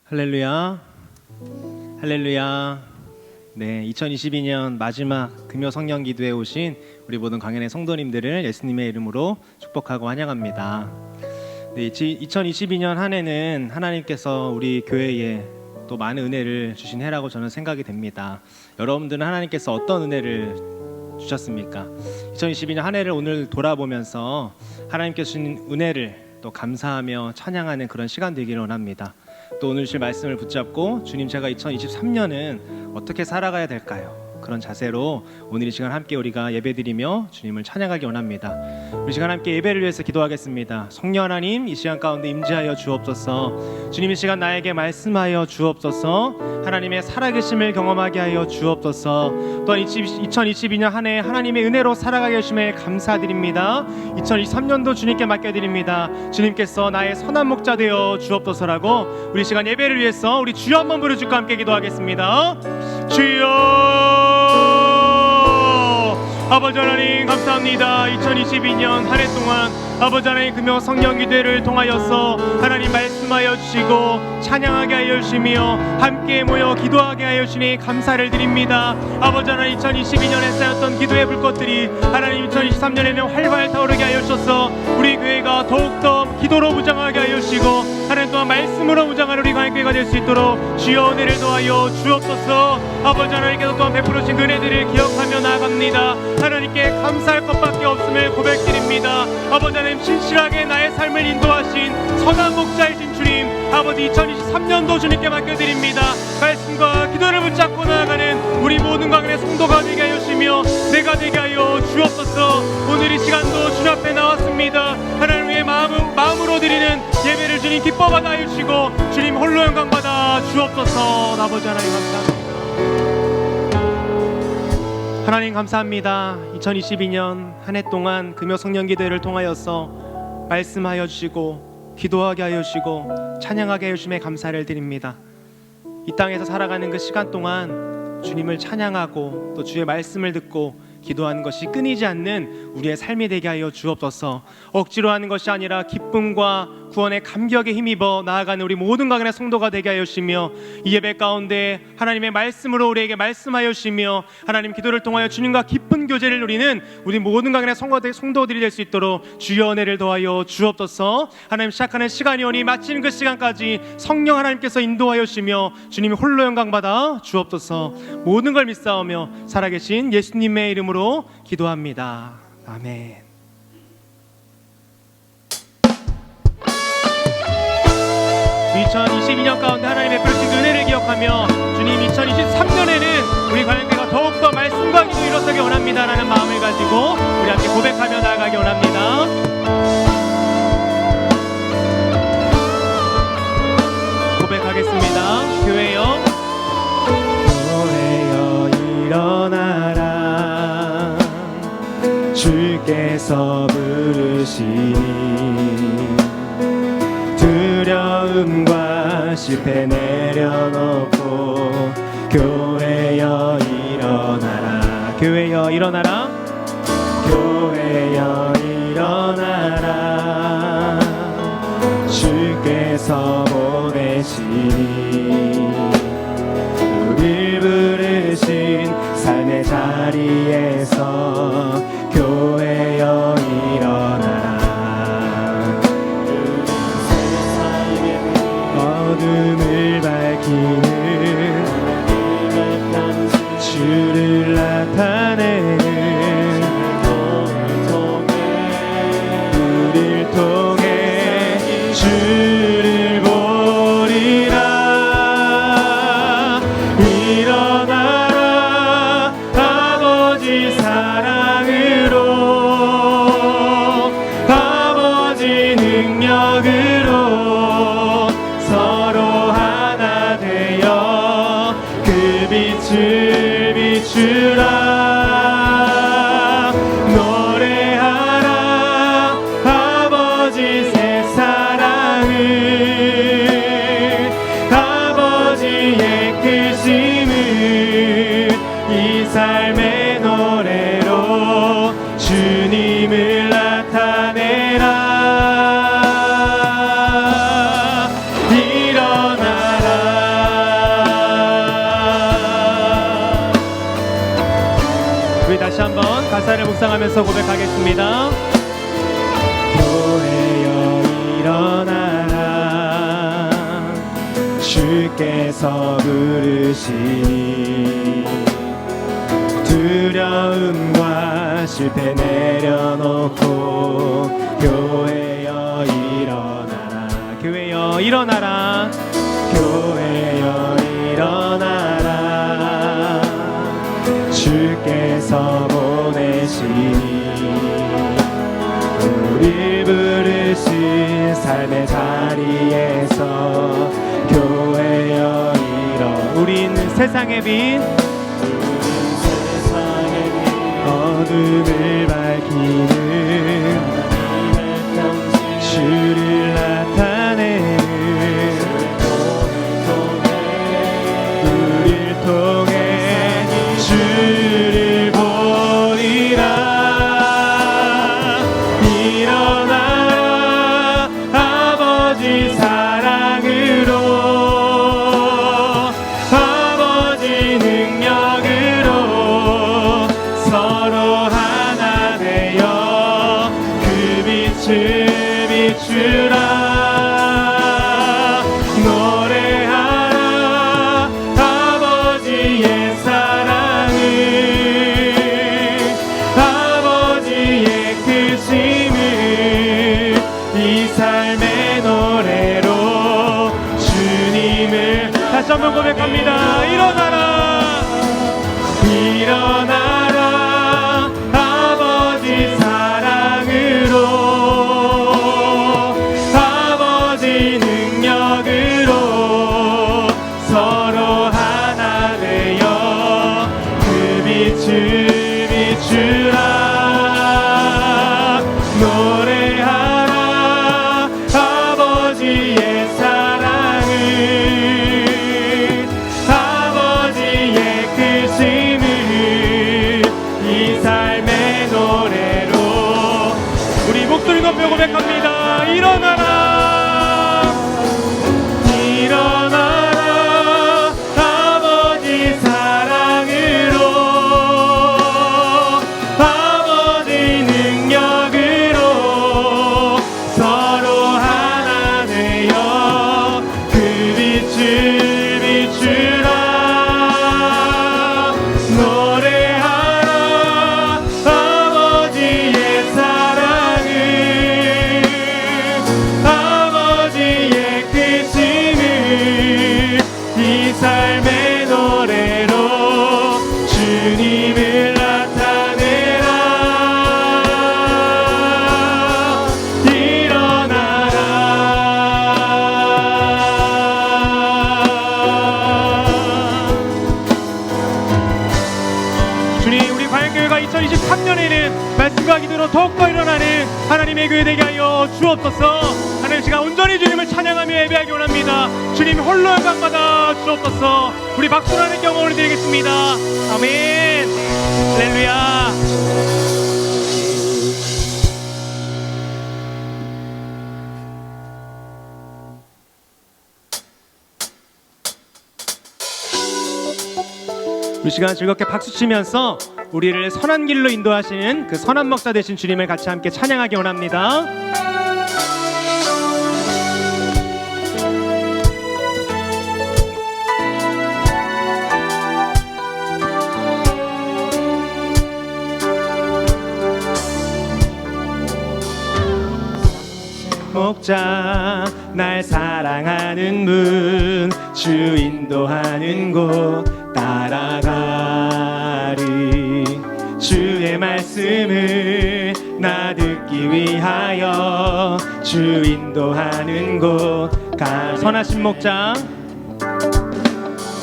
할렐루야, 할렐루야. 네, 2022년 마지막 금요 성령 기도에 오신 우리 모든 강연의 성도님들을 예수님의 이름으로 축복하고 환영합니다. 네, 2022년 한 해는 하나님께서 우리 교회에 또 많은 은혜를 주신 해라고 저는 생각이 됩니다. 여러분들은 하나님께서 어떤 은혜를 주셨습니까? 2022년 한 해를 오늘 돌아보면서 하나님께서 주신 은혜를 또 감사하며 찬양하는 그런 시간 되기를 원합니다. 또 오늘 주실 말씀을 붙잡고 주님, 제가 2023년은 어떻게 살아가야 될까요? 그런 자세로 오늘 이 시간 함께 우리가 예배드리며 주님을 찬양하기 원합니다. 우리 시간 함께 예배를 위해서 기도하겠습니다. 성령 하나님, 이 시간 가운데 임재하여 주옵소서. 주님, 이 시간 나에게 말씀하여 주옵소서. 하나님의 살아계심을 경험하게 하여 주옵소서. 또한 2022년 한 해 하나님의 은혜로 살아가게 하심에 감사드립니다. 2023년도 주님께 맡겨드립니다. 주님께서 나의 선한 목자 되어 주옵소서라고 우리 시간 예배를 위해서 우리 주여 한번 부르짖고 함께 기도하겠습니다. 주여, 아버지 하나님 감사합니다. 2022년 한 해 동안 아버지 하나님 금요 성령 기도회를 통하여서 하나님 말씀하여 주시고 찬양하게 하여 주시며 함께 모여 기도하게 하여 주시니 감사를 드립니다. 아버지 하나님, 2022년에 쌓였던 기도의 불꽃들이 하나님 2023년에는 활발 타오르게 하여 주셔서 우리 교회가 더욱더 기도로 무장하게 하여 주시고 하나님 또한 말씀으로 무장하는 우리 관계가 될 수 있도록 주여 은혜를 더하여 주옵소서. 아버지 하나님께서 또한 베풀어 주신 은혜들을 기억하며 나아갑니다. 하나님께 감사할 것밖에 없음을 고백드립니다. 아버지 하나님, 신실하게 나의 삶을 인도하신 선한 목자이신 주님, 아버지 2023년도 주님께 맡겨드립니다. 말씀과 기도를 붙잡고 나아가는 우리 모든 강의 성도가 되게 하여 주시며 내가 되게 하여 주옵소서. 오늘 이 시간도 주님 앞에 나왔습니다. 하나님의 마음으로 드리는 예배를 주님 기뻐 받아 주시고 주님 홀로 영광 받아 주옵소서. 아버지 하나님 감사합니다. 하나님 감사합니다. 2022년 한 해 동안 금요 성령 기도회를 통하여서 말씀하여 주시고 기도하게 하여 주시고 찬양하게 하여 주심에 감사를 드립니다. 이 땅에서 살아가는 그 시간 동안 주님을 찬양하고 또 주의 말씀을 듣고 기도하는 것이 끊이지 않는 우리의 삶이 되게 하여 주옵소서. 억지로 하는 것이 아니라 기쁨과 구원의 감격에 힘입어 나아가는 우리 모든 강의 성도가 되게 하여 주시며 이 예배 가운데 하나님의 말씀으로 우리에게 말씀하여 주시며 하나님 기도를 통하여 주님과 깊은 교제를 누리는 우리 모든 강의 성도들이 될 수 있도록 주여 은혜를 더하여 주옵소서. 하나님, 시작하는 시간이 오니 마치는 그 시간까지 성령 하나님께서 인도하여 주시며 주님이 홀로 영광 받아 주옵소서. 모든 걸 믿사오며 살아계신 예수님의 이름으로 기도합니다. 아멘. 우리 2022년 가운데 하나님의 베푸신 은혜를 기억하며 주님, 2023년에는 우리 관련교회가 더욱더 말씀과 기도 일어서기 원합니다 라는 마음을 가지고 우리 함께 고백하며 나아가기 원합니다. 고백하겠습니다. 교회여, 교회여 일어나라. 주께서 부르시니 두려움과 실패 내려놓고 교회여 일어나라. 교회여 일어나라. 교회여 일어나라. 주께서 보내시니 우릴 부르신 삶의 자리에서 교회여 일어나라. 어둠을 밝히는 주를 나타내는 우릴 통해 주를 보리라. 일어나라. 아버지 사랑으로 아버지 능력으로 서로 하나 되어 그 빛을 비추라. 노래하라. 아버지 새 사랑을 묵상하면서 고백하겠습니다. 교회여 일어나라, 주께서 부르시니 두려움과 실패 내려놓고 교회여 일어나라, 교회여 일어나라, 교회여 일어나라, 주께서 보내시니 우릴 부르신 삶의 자리에서 교회여 일어나. 우린 세상의 빛, 어둠을 밝히는 주를 나타내는 우릴 통해 주를 보리라. 일어나라 아버지 사랑으로, 아버지 능력으로 서로 하나 되어 그 빛을 비추라. 노래하라 아버지의 사랑을, 아버지의 크심을 이 삶의 노래로 주님을 다시 한번 고백합니다. 일어나라, 일어나라 아버지 사랑으로, 아버지 능력으로 서로 하나 되어 그 빛을 비추라. 노래하라 아버지의 사랑을, 아버지의 크심을 이 삶의 노래로 우리 목소리 높여 고백합니다. 일어나라, 일어나라 아버지 사랑으로, 아버지 능력으로 서로 하나 되어 그 빛을 비추라. 노래하라 아버지의 사랑을, 아버지의 크심을 이 삶의 노래로 주님을 나타내라. 일어나라. 주님, 우리 과연교회가 2023년에는 말씀과 기도로 더욱더 일어나는 하나님의 교회 되게 하여 주옵소서. 하나님, 제가 온전히 주님을 찬양하며 예배하기 원합니다. 주님 홀로 영광 받아 주옵소서. 우리 박수라는 경험을 드리겠습니다. 아멘. 할렐루야. 이 시간 즐겁게 박수치면서 우리를 선한 길로 인도하시는 그 선한 목자 되신 주님을 같이 함께 찬양하기 원합니다. 목자, 날 사랑하는 분, 주 인도하는 곳 따라가리. 주의 말씀을 나 듣기 위하여 주 인도하는 곳 가. 선하신 목자,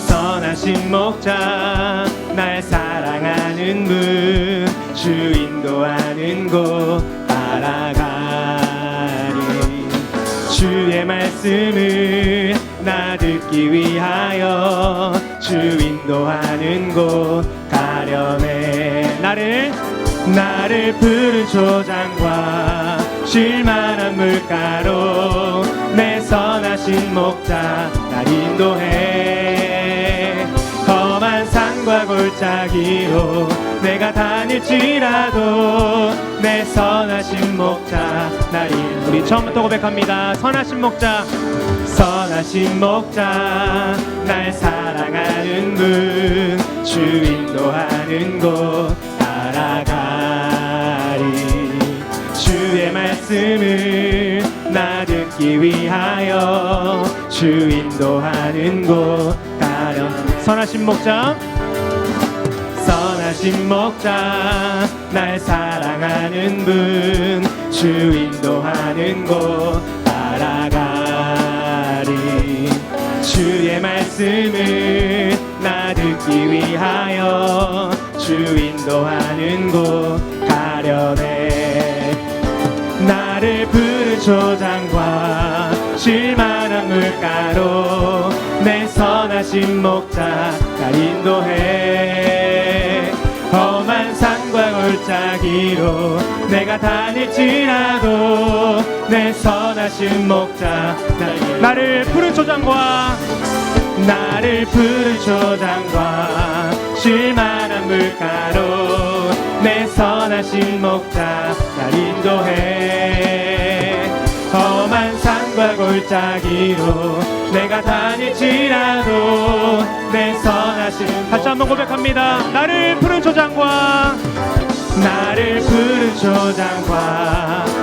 선하신 목자, 날 사랑하는 분, 주 인도하는 곳 따라가리. 주의 말씀을 나 듣기 위하여 주 인도하는 곳 가려네. 나를 푸른 초장과 쉴만한 물가로 내 선하신 목자 날 인도해. 험한 산과 산과 골짜기로 내가 다닐지라도 내 선하신 목자 나를 우리 처음부터 고백합니다. 선하신 목자 선하신 목자 날 사랑하는 분 주 인도하는 곳 따라가리 주의 말씀을 나 듣기 위하여 주 인도하는 곳 따라 선하신 목자 선하신 목자 날 사랑하는 분 주 인도하는 곳 따라가리 주의 말씀을 나 듣기 위하여 주 인도하는 곳 가려내 나를 푸른 초장과 쉴만한 물가로 내 선하신 목자 날 인도해 험한 산과 골짜기로 내가 다닐지라도 내 선하신 목자 나를 푸른 초장과 쉴만한 물가로 내 선하신 목자 날 인도해 험한 산과 골짜기로 내가 다닐지라도 내 선하신 다시 한번 고백합니다. 나를 푸른 초장과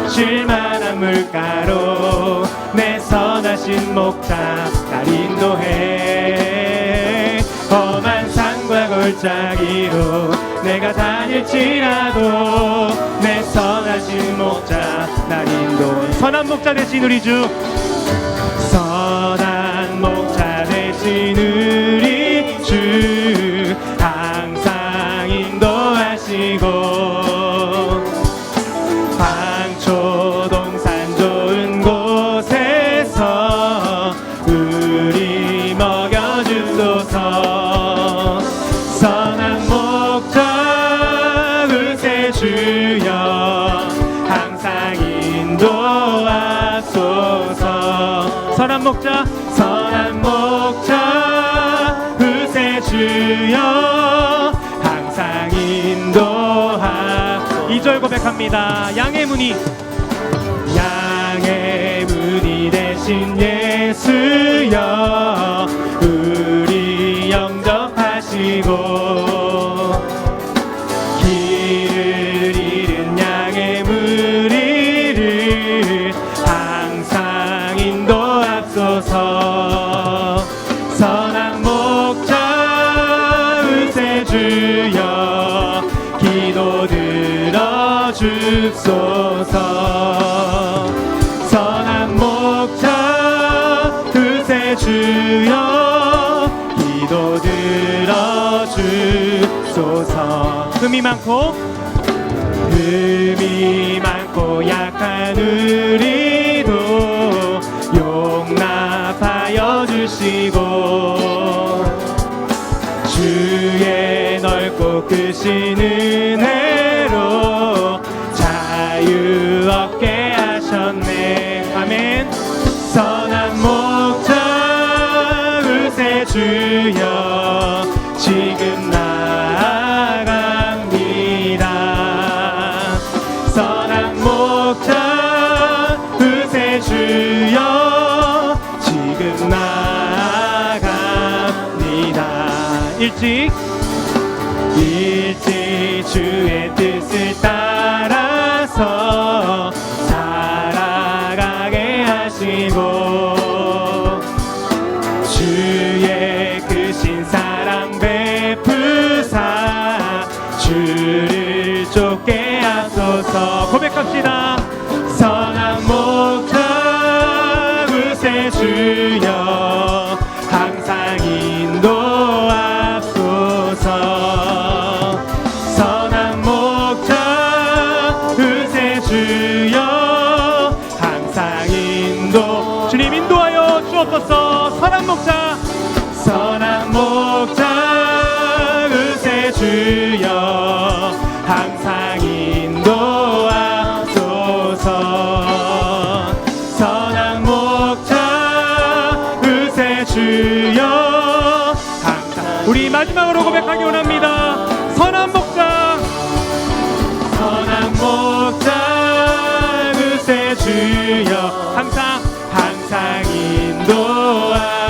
쉴만한 물가로 내 선하신 목자 날 인도해 험한 산과 골짜기로 내가 다닐지라도 내 선하신 목자 날 인도해 선한 목자 되신 우리 주 선한 목자 되신 우리 주 항상 인도하시고 방초동산 좋은 곳에서 우리 먹여주소서 선한 목자 의세 주여 항상 인도하소서 선한 목자 의세 주여 항상 인도하 2절 고백합니다. 양의 문이 대신 예수여 우리 영접하시고 길을 잃은 양의 무리를 항상 인도하소서 선한 목자 의세 주여 기도 들어주소서 선한 목자 의세 주여 기도 들어주소서 흠이 많고 약한 우리도 용납하여 주시고 주의 넓고 크신 은혜로 자유 얻게 하셨네 아멘 선한 목자 의세 주여 지금 나아갑니다 선한 목자 의세 주여 지금 나아갑니다 일찍 주의 뜻을 따라서 살아가게 하시고 주의 크신 사랑 베푸사 주를 쫓게 하소서 고백합시다 선한 목자 의세 주여 항상 인도하소서 선한 목자 의세 주여 항상 주님 인도하여 주옵소서 선한 목자 의세 주여 항상 인도하소서 선한 목자 의세 주여 항상 우리 마지막으로 고백하기 원합니다. 선한 목자, 선한 목자 구세주여 항상 인도하소서.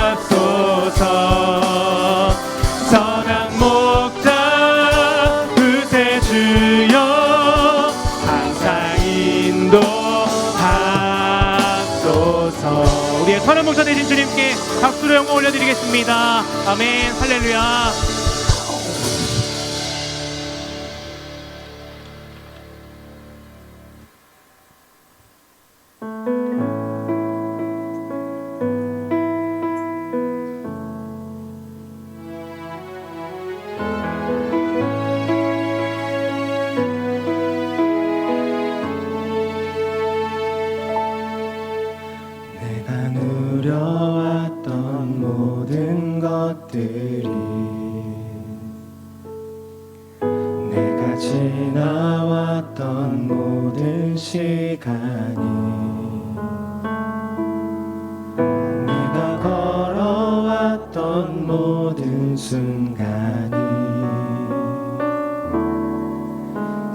선한 목자 구세주여 항상 인도하소서. 우리의 선한 목자 되신 주님께 박수로 영광 올려드리겠습니다. 아멘. 할렐루야. 누려왔던 모든 것들이 내가 지나왔던 모든 시간이 내가 걸어왔던 모든 순간이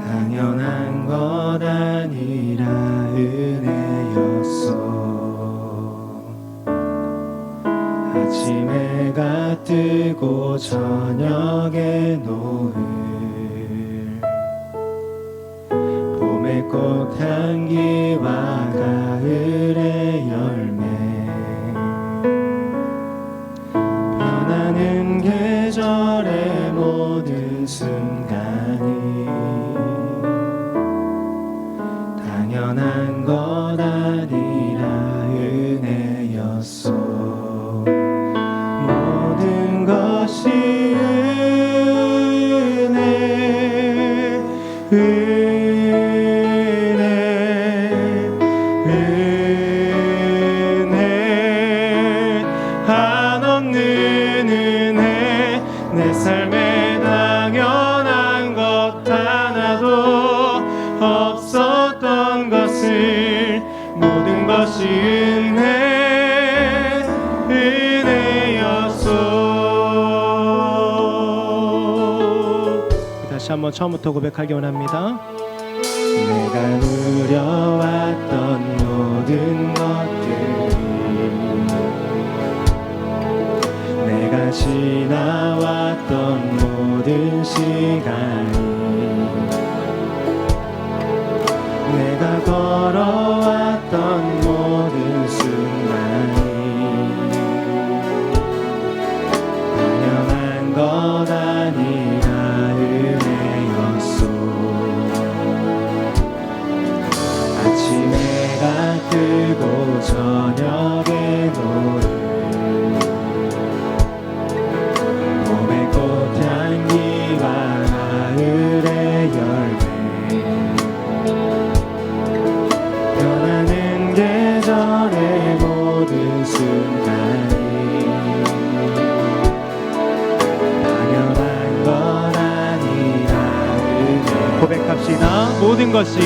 당연한 것 아니라 은혜였어. 아침 해가 뜨고 저녁에 노을, 봄의 꽃향기와 가을의 열매, 변하는 계절의 모든 순간이 당연한 것 아니라 은혜였어. 모든 것이 은혜, 은혜, 한없는 은혜. 내 삶에 당연한 것 하나도 없었던 것을 모든 것이 은혜였소. 다시 한번 처음부터 고백하기 원합니다. 내가 누려왔던 모든 것들이 내가 지나왔던 모든 시간이 내가 걸어왔던 모든 순간이 당연한 것 아니라 은혜였소. 아침 해가 뜨고 저녁에 노을, 봄의 꽃향기와 가을의 열매, 변하는 계절의 모든 순간이 당연한 것 아니라 은혜. 고백합시다. 모든 것이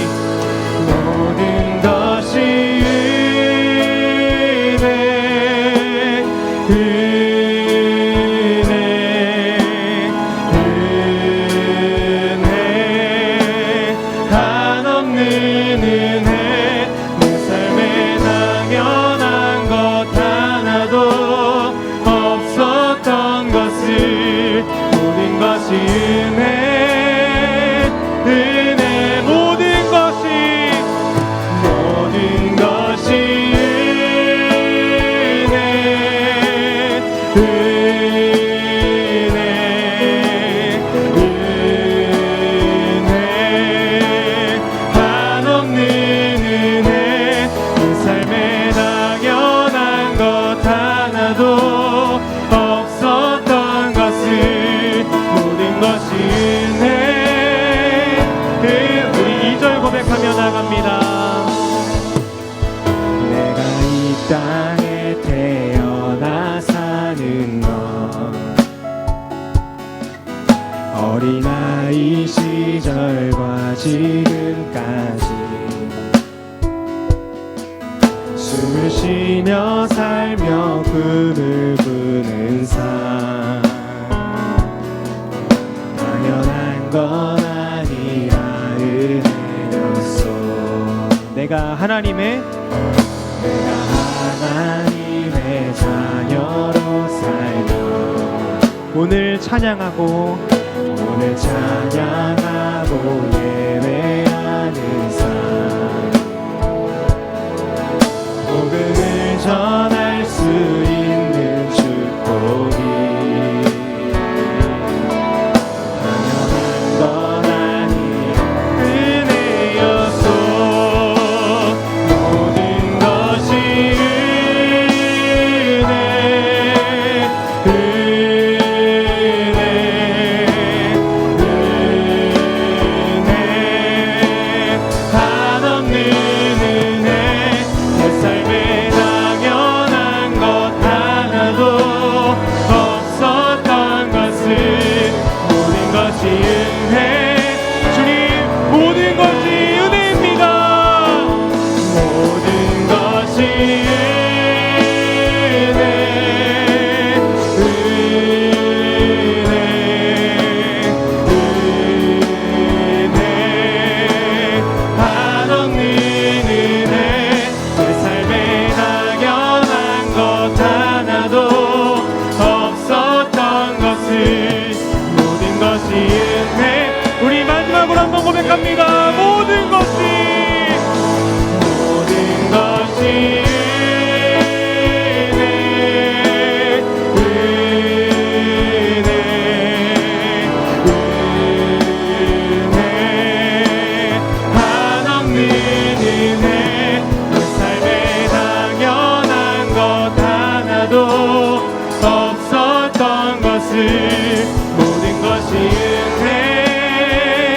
은혜, 은혜, 은혜, 한없는 은혜. 내 삶에 당연한 것 하나도 없었던 것을 모든 것이 은혜, 은혜. 모든 것이 땅에 태어나 사는 것, 어린아이 시절과 지금까지 숨을 쉬며 살며 꿈을 꾸는 삶, 하나님의 자녀로 살며 오늘 찬양하고 예배하는 삶 복음을 전할 수 있는 축복이 당연한 건 아니 은혜였소 모든 것이 한없는 은혜 내 삶에 당연한 것 하나도 없었던 것은 모든 것이 은혜 주님 모든 것이 은혜입니다 모든 것이 은혜 한없는 은혜 내 삶에 당연한 것 하나도 없었던 것을 모든 것이 은혜 우리 마지막으로 한번 고백합니다 모든 것이 한없는 은혜 내 삶에 당연한 것 하나도 없었던 것을 모든 것이 은혜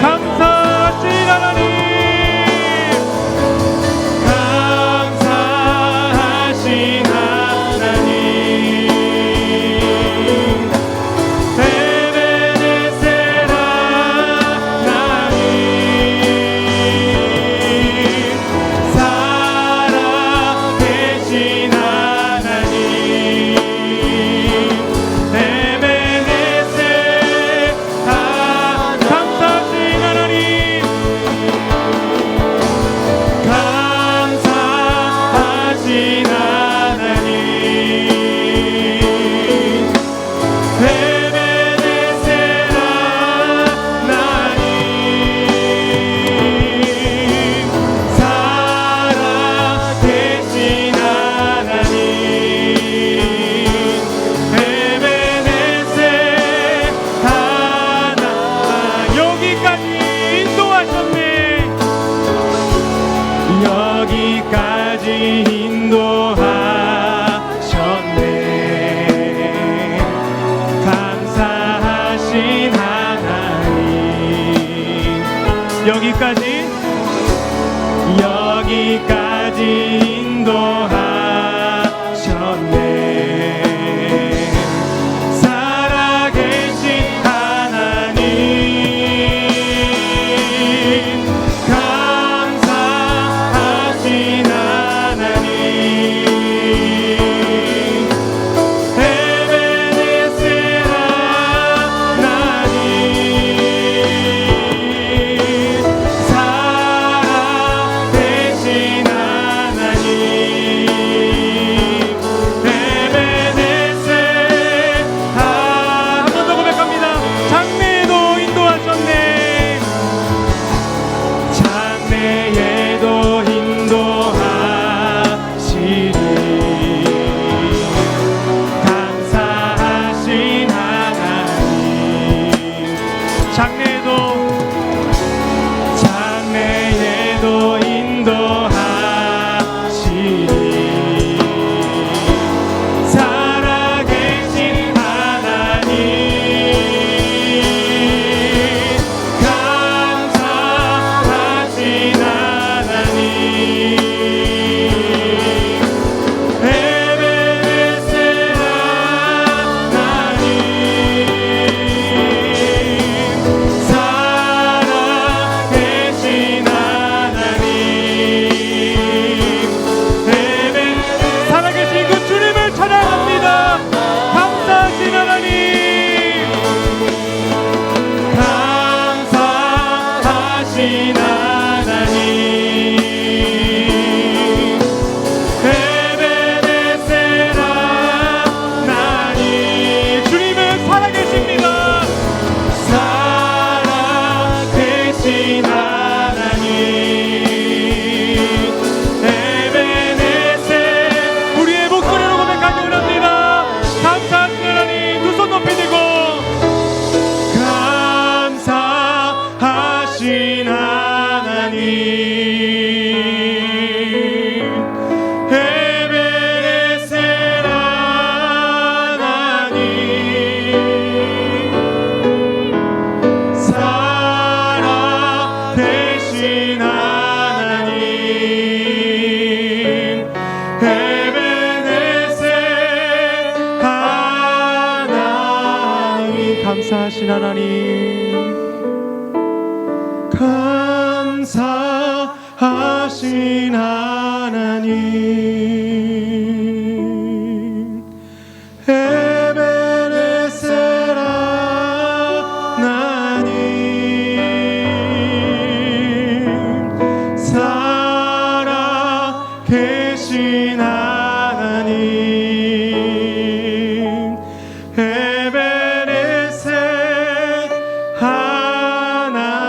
감사하신 하나님 감사하신 하나님 에베네셀 하나님 살아계신 하나님 에베네셀 감사하신 하나님 감사하신 하나님 에베네셀 하나님 살아계신 하나님 에베네셀 하나 여기까지 인도하셨네 여기까지 인도하셨네 감사하신 하나님 여기까지 인도하셨네 살아계신 하나님 감사하신 하나님 역사하신 하나님, 감사하신 하나님, 에베네셀 하나님, 살아계신 하나님, 에베네셀 하나님.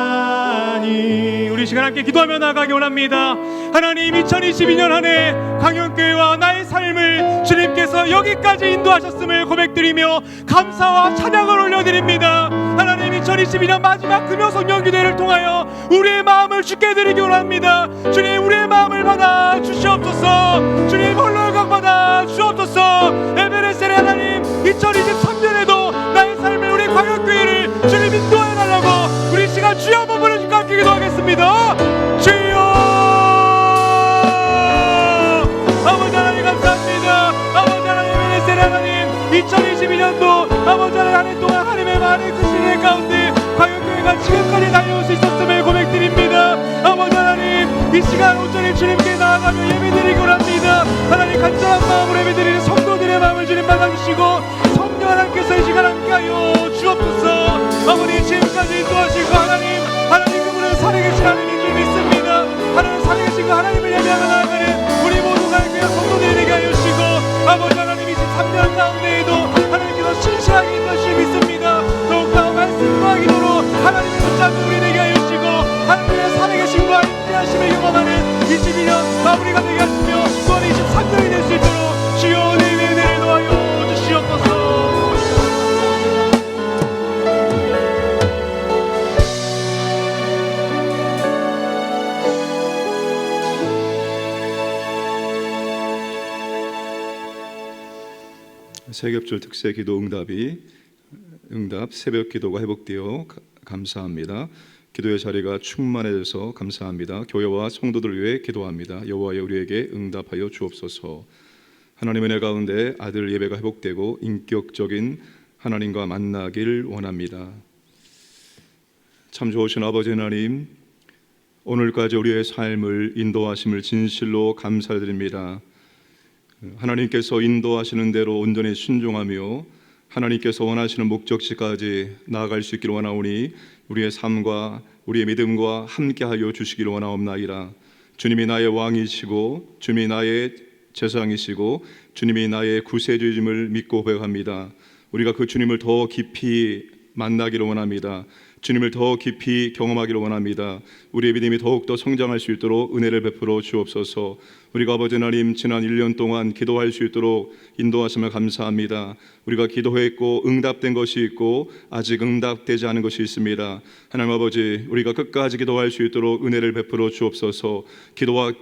우리 시간 함께 기도하며 나아가기 원합니다. 하나님, 2022년 한 해 강현교회와 나의 삶을 주님께서 여기까지 인도하셨음을 고백드리며 감사와 찬양을 올려드립니다. 하나님, 2022년 마지막 금요 성령기도회를 통하여 우리의 마음을 주께 드리기 원합니다. 주님, 우리의 마음을 받아 주시옵소서. 주님, 홀로 영광 받아 주옵소서. 에베레셀의 하나님, 2023년에도 나의 삶을, 우리 광역교회를 주님 인도해달라고 우리 시간 주여 한번 부르시고 함께 기도하겠습니다. 주여, 아버지 하나님 감사합니다. 아버지 하나님, 에베레셀의 하나님, 2022년도 아버지 하나님 한 해 동안 하나님의 많은 그 시대 가운데 광역교회가 지금까지 달려올 수 있었음을 고백드립니다. 아버지 하나님, 이 시간 온전히 주님께 나아가며 예배드리기 원합니다. 하나님, 간절한 마음으로 예배드리는 성도들의 마음을 주님 받아주시고 성령 하나님께서 이 시간 함께하여 주옵소서. 아버지, 지금까지 인도하시고 하나님 그분은 살아계신 하나님인 줄 믿습니다. 하나님 살아계신 그 하나님을 예배하며 나아가는 우리 모두 가교회 성도들이 되게 하여 주시고, 아버지 하나님 23년 가운데에도 하나님께서 신실하게 인도하실 믿습니다. 더욱더 말씀과 기도로 하나님의 붙잡고 우리 되게 하여 주시고, 하나님의 살아계신과 인도하심을 경험하는 22년 마무리가 되게 하시며 또한 23년이 될 수 있도록 주여 내 은혜를 더하여 주시옵소서. 세겹절 특세 기도 응답 새벽 기도가 회복되어 감사합니다. 기도의 자리가 충만해져서 감사합니다. 교회와 성도들을 위해 기도합니다. 여호와여, 우리에게 응답하여 주옵소서. 하나님의 은혜 가운데 아들 예배가 회복되고 인격적인 하나님과 만나길 원합니다. 참 좋으신 아버지 하나님, 오늘까지 우리의 삶을 인도하심을 진실로 감사드립니다. 하나님께서 인도하시는 대로 온전히 순종하며 하나님께서 원하시는 목적지까지 나아갈 수 있기를 원하오니 우리의 삶과 우리의 믿음과 함께하여 주시기를 원하옵나이다. 주님이 나의 왕이시고 주님이 나의 제사장이시고 주님이 나의 구세주임을 믿고 고백합니다. 우리가 그 주님을 더 깊이 만나기를 원합니다. 주님을 더 깊이 경험하기를 원합니다. 우리의 믿음이 더욱더 성장할 수 있도록 은혜를 베풀어 주옵소서. 우리가 아버지 하나님, 지난 1년 동안 기도할 수 있도록 인도하심을 감사합니다. 우리가 기도했고 응답된 것이 있고 아직 응답되지 않은 것이 있습니다. 하나님 아버지, 우리가 끝까지 기도할 수 있도록 은혜를 베풀어 주옵소서.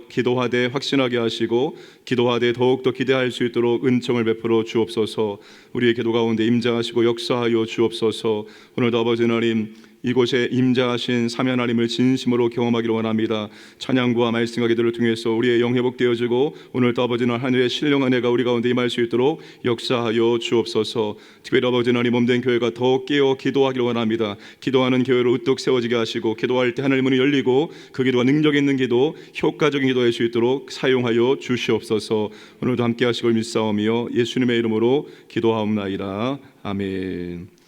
기도하되 확신하게 하시고 기도하되 더욱더 기대할 수 있도록 은총을 베풀어 주옵소서. 우리의 기도 가운데 임재하시고 역사하여 주옵소서. 오늘도 아버지 하나님, 이곳에 임재하신 삼위 하나님을 진심으로 경험하기를 원합니다. 찬양과 말씀과 기도를 통해서 우리의 영 회복되어지고 오늘도 아버지는 하늘의 신령한 은혜가 우리 가운데 임할 수 있도록 역사하여 주옵소서. 특별히 아버지 하나님, 몸된 교회가 더 깨어 기도하기를 원합니다. 기도하는 교회로 으뜩 세워지게 하시고 기도할 때 하늘의 문이 열리고 그 기도가 능력 있는 기도, 효과적인 기도할 수 있도록 사용하여 주시옵소서. 오늘도 함께 하시고 믿사오며 예수님의 이름으로 기도하옵나이다. 아멘.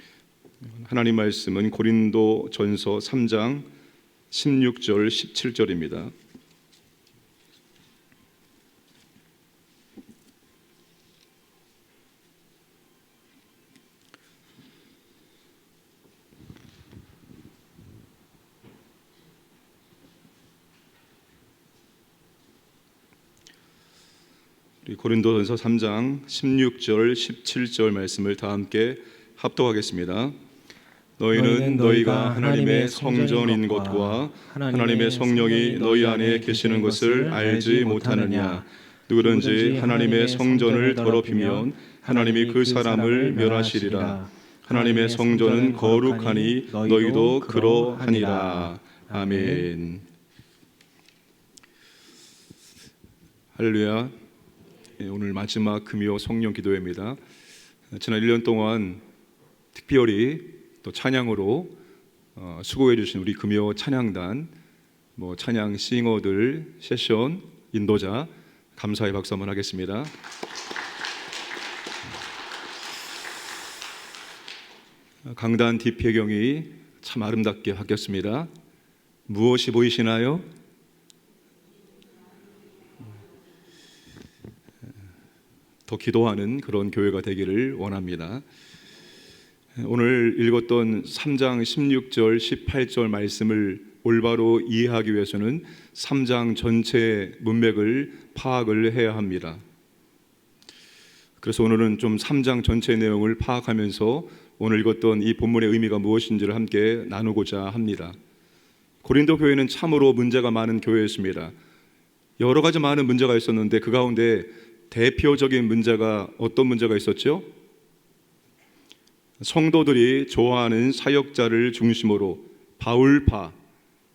하나님 말씀은 고린도전서 3장 16절 17절입니다. 우리 고린도전서 3장 16절 17절 말씀을 다 함께 합독하겠습니다. 너희는 너희가 하나님의 성전인 것과 하나님의 성령이 너희 안에 계시는 것을 알지 못하느냐. 누구든지 하나님의 성전을 더럽히면 하나님이 그 사람을 멸하시리라. 하나님의 성전은 거룩하니 너희도 그러하니라. 아멘. 할렐루야. 오늘 마지막 금요 성령 기도회입니다. 지난 1년 동안 특별히 또 찬양으로 수고해 주신 우리 금요 찬양단, 찬양 싱어들, 세션 인도자 감사의 박수 한번 하겠습니다. 강단 뒷배경이 참 아름답게 바뀌었습니다. 무엇이 보이시나요? 더 기도하는 그런 교회가 되기를 원합니다. 오늘 읽었던 3장 16절 18절 말씀을 올바로 이해하기 위해서는 3장 전체 문맥을 파악을 해야 합니다. 그래서 오늘은 좀 3장 전체 내용을 파악하면서 오늘 읽었던 이 본문의 의미가 무엇인지를 함께 나누고자 합니다. 고린도 교회는 참으로 문제가 많은 교회였습니다. 여러 가지 많은 문제가 있었는데 그 가운데 대표적인 문제가 어떤 문제가 있었죠? 성도들이 좋아하는 사역자를 중심으로 바울파,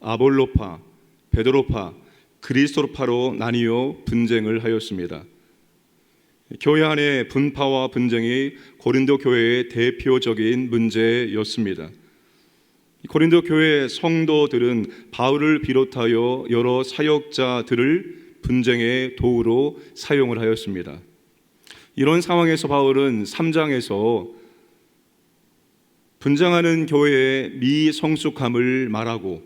아볼로파, 베드로파, 그리스도파로 나뉘어 분쟁을 하였습니다. 교회 안의 분파와 분쟁이 고린도 교회의 대표적인 문제였습니다. 고린도 교회 성도들은 바울을 비롯하여 여러 사역자들을 분쟁의 도구로 사용을 하였습니다. 이런 상황에서 바울은 3장에서 분쟁하는 교회의 미성숙함을 말하고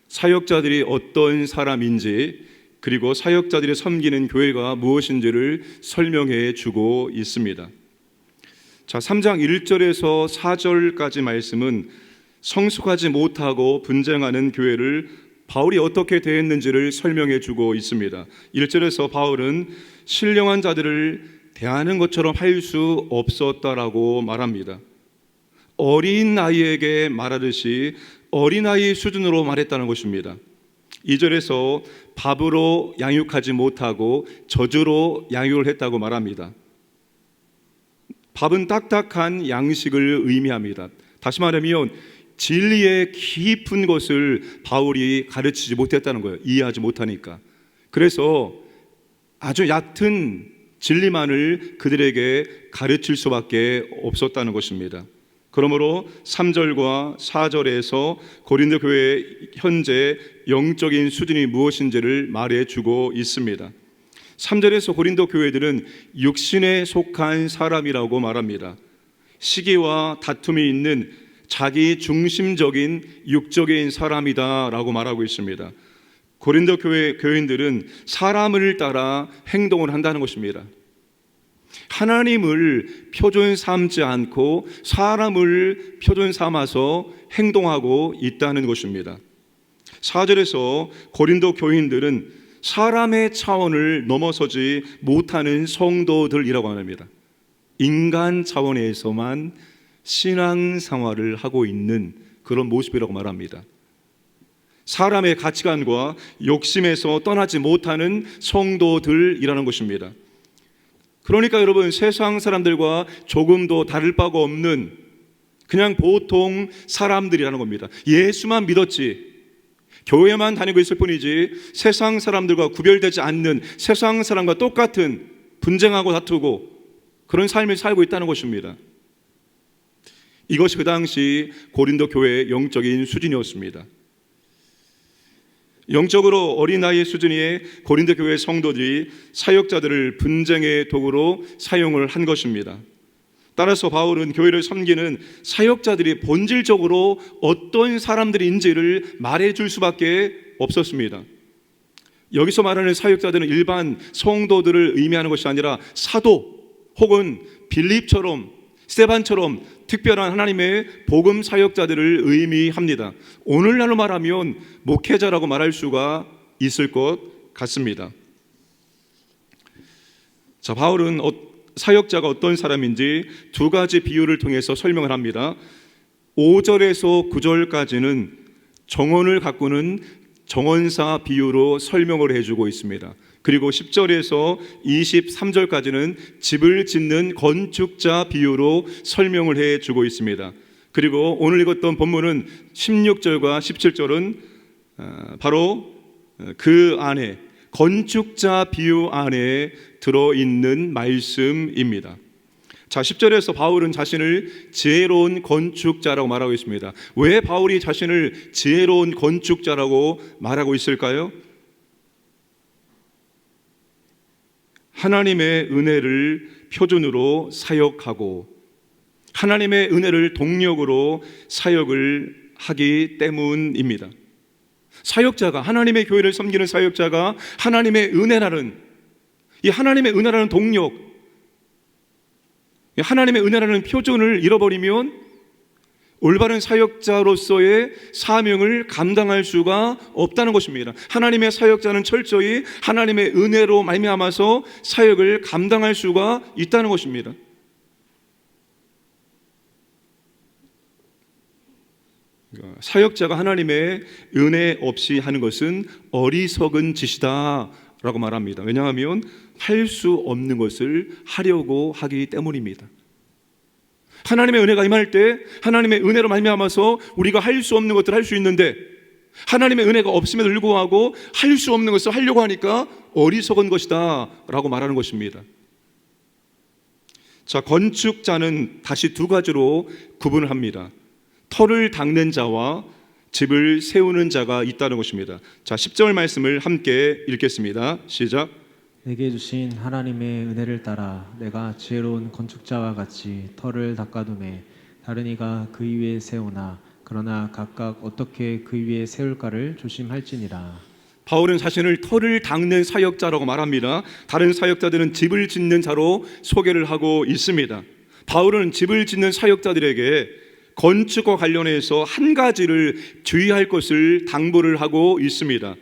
사역자들이 어떤 사람인지 그리고 사역자들이 섬기는 교회가 무엇인지를 설명해 주고 있습니다. 자, 3장 1절에서 4절까지 말씀은 성숙하지 못하고 분쟁하는 교회를 바울이 어떻게 대했는지를 설명해 주고 있습니다. 1절에서 바울은 신령한 자들을 대하는 것처럼 할 수 없었다라고 말합니다. 어린 아이에게 말하듯이 어린아이 수준으로 말했다는 것입니다. 2절에서 밥으로 양육하지 못하고 저주로 양육을 했다고 말합니다. 밥은 딱딱한 양식을 의미합니다. 다시 말하면 진리의 깊은 것을 바울이 가르치지 못했다는 거예요. 이해하지 못하니까. 그래서 아주 얕은 진리만을 그들에게 가르칠 수밖에 없었다는 것입니다. 그러므로 3절과 4절에서 고린도 교회의 현재 영적인 수준이 무엇인지를 말해주고 있습니다. 3절에서 고린도 교회들은 육신에 속한 사람이라고 말합니다. 시기와 다툼이 있는 자기 중심적인 육적인 사람이다 라고 말하고 있습니다. 고린도 교인들은 사람을 따라 행동을 한다는 것입니다. 하나님을 표준 삼지 않고 사람을 표준 삼아서 행동하고 있다는 것입니다. 4절에서 고린도 교인들은 사람의 차원을 넘어서지 못하는 성도들이라고 합니다. 인간 차원에서만 신앙생활을 하고 있는 그런 모습이라고 말합니다. 사람의 가치관과 욕심에서 떠나지 못하는 성도들이라는 것입니다. 그러니까 여러분, 세상 사람들과 조금도 다를 바가 없는 그냥 보통 사람들이라는 겁니다. 예수만 믿었지, 교회만 다니고 있을 뿐이지 세상 사람들과 구별되지 않는, 세상 사람과 똑같은 분쟁하고 다투고 그런 삶을 살고 있다는 것입니다. 이것이 그 당시 고린도 교회의 영적인 수준이었습니다. 영적으로 어린아이의 수준의 고린도 교회 성도들이 사역자들을 분쟁의 도구로 사용을 한 것입니다. 따라서 바울은 교회를 섬기는 사역자들이 본질적으로 어떤 사람들인지를 말해줄 수밖에 없었습니다. 여기서 말하는 사역자들은 일반 성도들을 의미하는 것이 아니라 사도 혹은 빌립처럼, 스데반처럼 특별한 하나님의 복음 사역자들을 의미합니다. 오늘날로 말하면 목회자라고 말할 수가 있을 것 같습니다. 자, 바울은 사역자가 어떤 사람인지 두 가지 비유를 통해서 설명을 합니다. 5절에서 9절까지는 정원을 가꾸는 정원사 비유로 설명을 해주고 있습니다. 그리고 10절에서 23절까지는 집을 짓는 건축자 비유로 설명을 해주고 있습니다. 그리고 오늘 읽었던 본문은 16절과 17절은 바로 그 안에, 건축자 비유 안에 들어있는 말씀입니다. 자, 10절에서 바울은 자신을 지혜로운 건축자라고 말하고 있습니다. 왜 바울이 자신을 지혜로운 건축자라고 말하고 있을까요? 하나님의 은혜를 표준으로 사역하고 하나님의 은혜를 동력으로 사역을 하기 때문입니다. 사역자가, 하나님의 교회를 섬기는 사역자가 하나님의 은혜라는, 이 하나님의 은혜라는 동력, 하나님의 은혜라는 표준을 잃어버리면 올바른 사역자로서의 사명을 감당할 수가 없다는 것입니다. 하나님의 사역자는 철저히 하나님의 은혜로 말미암아서 사역을 감당할 수가 있다는 것입니다. 사역자가 하나님의 은혜 없이 하는 것은 어리석은 짓이다 라고 말합니다. 왜냐하면 할 수 없는 것을 하려고 하기 때문입니다. 하나님의 은혜가 임할 때 하나님의 은혜로 말미암아서 우리가 할 수 없는 것들을 할 수 있는데, 하나님의 은혜가 없음에도 불구하고 할 수 없는 것을 하려고 하니까 어리석은 것이다 라고 말하는 것입니다. 자, 건축자는 다시 두 가지로 구분을 합니다. 터를 닦는 자와 집을 세우는 자가 있다는 것입니다. 자, 10절 말씀을 함께 읽겠습니다. 시작. 내게 주신 하나님의 은혜를 따라 내가 지혜로운 건축자와 같이 터를 닦아두매 다른 이가 그 위에 세우나 그러나 각각 어떻게 그 위에 세울까를 조심할지니라. 바울은 자신을 터를 닦는 사역자라고 말합니다. 다른 사역자들은 집을 짓는 자로 소개를 하고 있습니다. 바울은 집을 짓는 사역자들에게 건축과 관련해서 한 가지를 주의할 것을 당부를 하고 있습니다.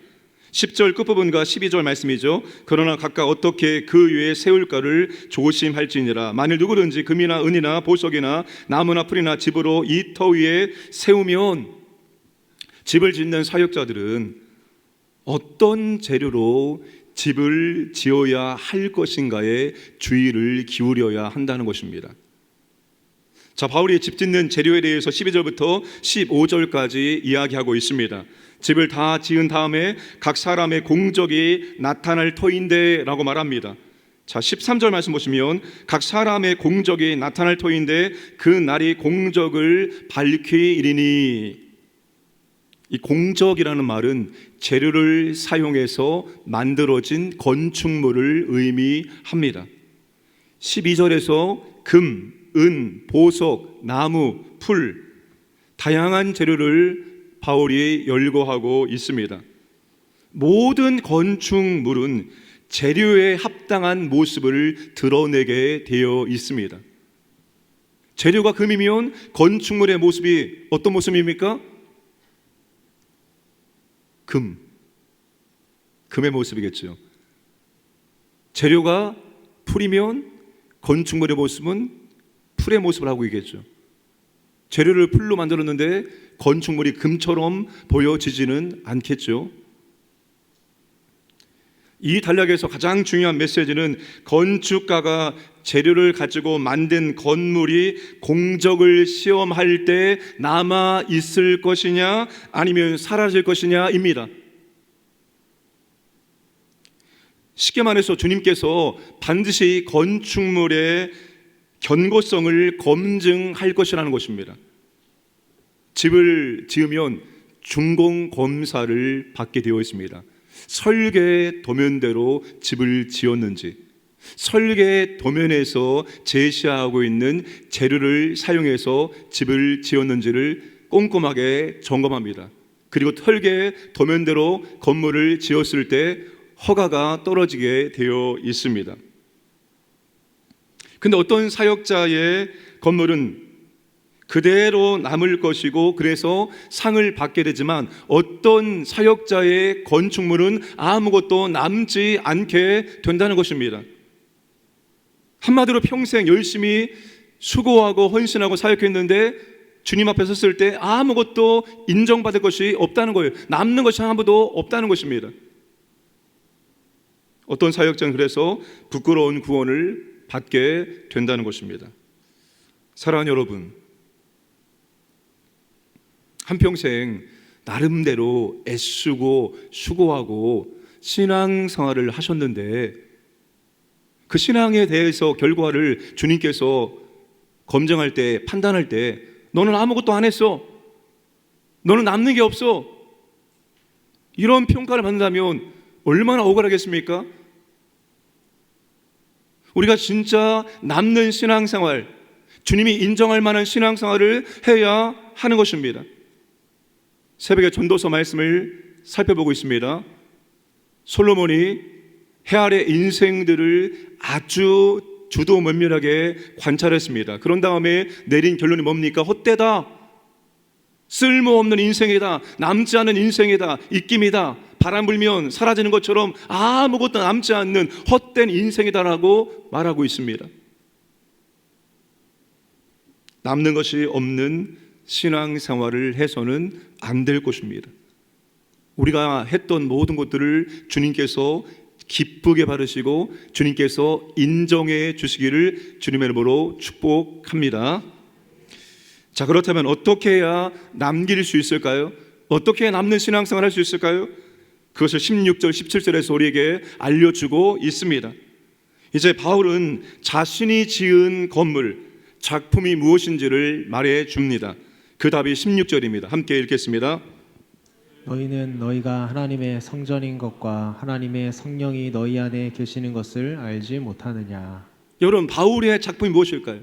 10절 끝부분과 12절 말씀이죠. 그러나 각각 어떻게 그 위에 세울까를 조심할지니라. 만일 누구든지 금이나 은이나 보석이나 나무나 풀이나 집으로 이 터 위에 세우면, 집을 짓는 사역자들은 어떤 재료로 집을 지어야 할 것인가에 주의를 기울여야 한다는 것입니다. 자, 바울이 집 짓는 재료에 대해서 12절부터 15절까지 이야기하고 있습니다. 집을 다 지은 다음에 각 사람의 공적이 나타날 터인데 라고 말합니다. 자, 13절 말씀 보시면 각 사람의 공적이 나타날 터인데 그 날이 공적을 밝히리니. 이 공적이라는 말은 재료를 사용해서 만들어진 건축물을 의미합니다. 12절에서 금, 은, 보석, 나무, 풀, 다양한 재료를 바울이 열거하고 있습니다. 모든 건축물은 재료에 합당한 모습을 드러내게 되어 있습니다. 재료가 금이면 건축물의 모습이 어떤 모습입니까? 금의 모습이겠죠. 재료가 풀이면 건축물의 모습은 풀의 모습을 하고 있겠죠. 재료를 풀로 만들었는데 건축물이 금처럼 보여지지는 않겠죠. 이 단락에서 가장 중요한 메시지는 건축가가 재료를 가지고 만든 건물이 공적을 시험할 때 남아 있을 것이냐 아니면 사라질 것이냐입니다. 쉽게 말해서 주님께서 반드시 건축물의 견고성을 검증할 것이라는 것입니다. 집을 지으면 준공 검사를 받게 되어 있습니다. 설계 도면대로 집을 지었는지, 설계 도면에서 제시하고 있는 재료를 사용해서 집을 지었는지를 꼼꼼하게 점검합니다. 그리고 설계 도면대로 건물을 지었을 때 허가가 떨어지게 되어 있습니다. 근데 어떤 사역자의 건물은 그대로 남을 것이고 그래서 상을 받게 되지만 어떤 사역자의 건축물은 아무것도 남지 않게 된다는 것입니다. 한마디로 평생 열심히 수고하고 헌신하고 사역했는데 주님 앞에 섰을 때 아무것도 인정받을 것이 없다는 거예요. 남는 것이 아무도 없다는 것입니다. 어떤 사역자는 그래서 부끄러운 구원을 받게 된다는 것입니다. 사랑하는 여러분, 한평생 나름대로 애쓰고 수고하고 신앙생활을 하셨는데 그 신앙에 대해서 결과를 주님께서 검증할 때, 판단할 때 너는 아무것도 안 했어, 너는 남는 게 없어, 이런 평가를 받는다면 얼마나 억울하겠습니까? 우리가 진짜 남는 신앙생활, 주님이 인정할 만한 신앙생활을 해야 하는 것입니다. 새벽에 전도서 말씀을 살펴보고 있습니다. 솔로몬이 해 아래 인생들을 아주 주도 면밀하게 관찰했습니다. 그런 다음에 내린 결론이 뭡니까? 헛되다, 쓸모없는 인생이다, 남지 않은 인생이다, 입김이다, 바람 불면 사라지는 것처럼 아무것도 남지 않는 헛된 인생이다라고 말하고 있습니다. 남는 것이 없는 신앙생활을 해서는 안 될 것입니다. 우리가 했던 모든 것들을 주님께서 기쁘게 받으시고 주님께서 인정해 주시기를 주님의 이름으로 축복합니다. 자, 그렇다면 어떻게 해야 남길 수 있을까요? 어떻게 해야 남는 신앙생활을 할 수 있을까요? 그것을 16절, 17절에서 우리에게 알려주고 있습니다. 이제 바울은 자신이 지은 건물, 작품이 무엇인지를 말해 줍니다. 그 답이 16절입니다. 함께 읽겠습니다. 너희는 너희가 하나님의 성전인 것과 하나님의 성령이 너희 안에 계시는 것을 알지 못하느냐. 여러분, 바울의 작품이 무엇일까요?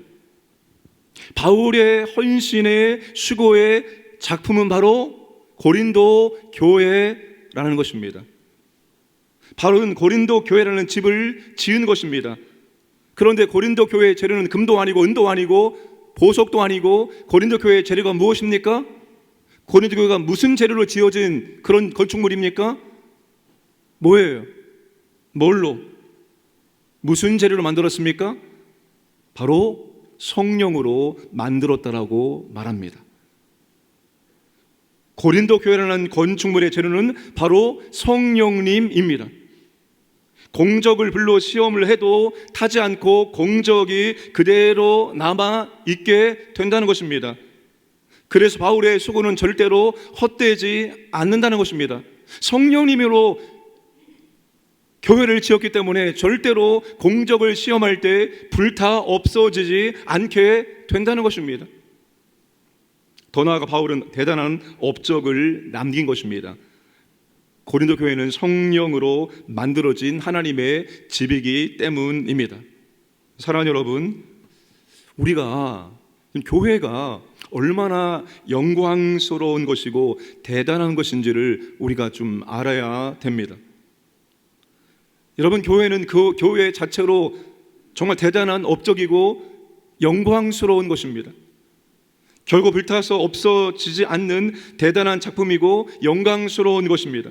바울의 헌신의 수고의 작품은 바로 고린도 교회라는 것입니다. 바울은 고린도 교회라는 집을 지은 것입니다. 그런데 고린도 교회의 재료는 금도 아니고 은도 아니고 보석도 아니고, 고린도 교회의 재료가 무엇입니까? 고린도 교회가 무슨 재료로 지어진 그런 건축물입니까? 뭐예요? 뭘로? 무슨 재료로 만들었습니까? 바로 성령으로 만들었다라고 말합니다. 고린도 교회라는 건축물의 재료는 바로 성령님입니다. 공적을 불로 시험을 해도 타지 않고 공적이 그대로 남아 있게 된다는 것입니다. 그래서 바울의 수고는 절대로 헛되지 않는다는 것입니다. 성령님으로 교회를 지었기 때문에 절대로 공적을 시험할 때 불타 없어지지 않게 된다는 것입니다. 더 나아가 바울은 대단한 업적을 남긴 것입니다. 고린도 교회는 성령으로 만들어진 하나님의 집이기 때문입니다. 사랑하는 여러분, 우리가 교회가 얼마나 영광스러운 것이고 대단한 것인지를 우리가 좀 알아야 됩니다. 여러분, 교회는 그 교회 자체로 정말 대단한 업적이고 영광스러운 것입니다. 결국 불타서 없어지지 않는 대단한 작품이고 영광스러운 것입니다.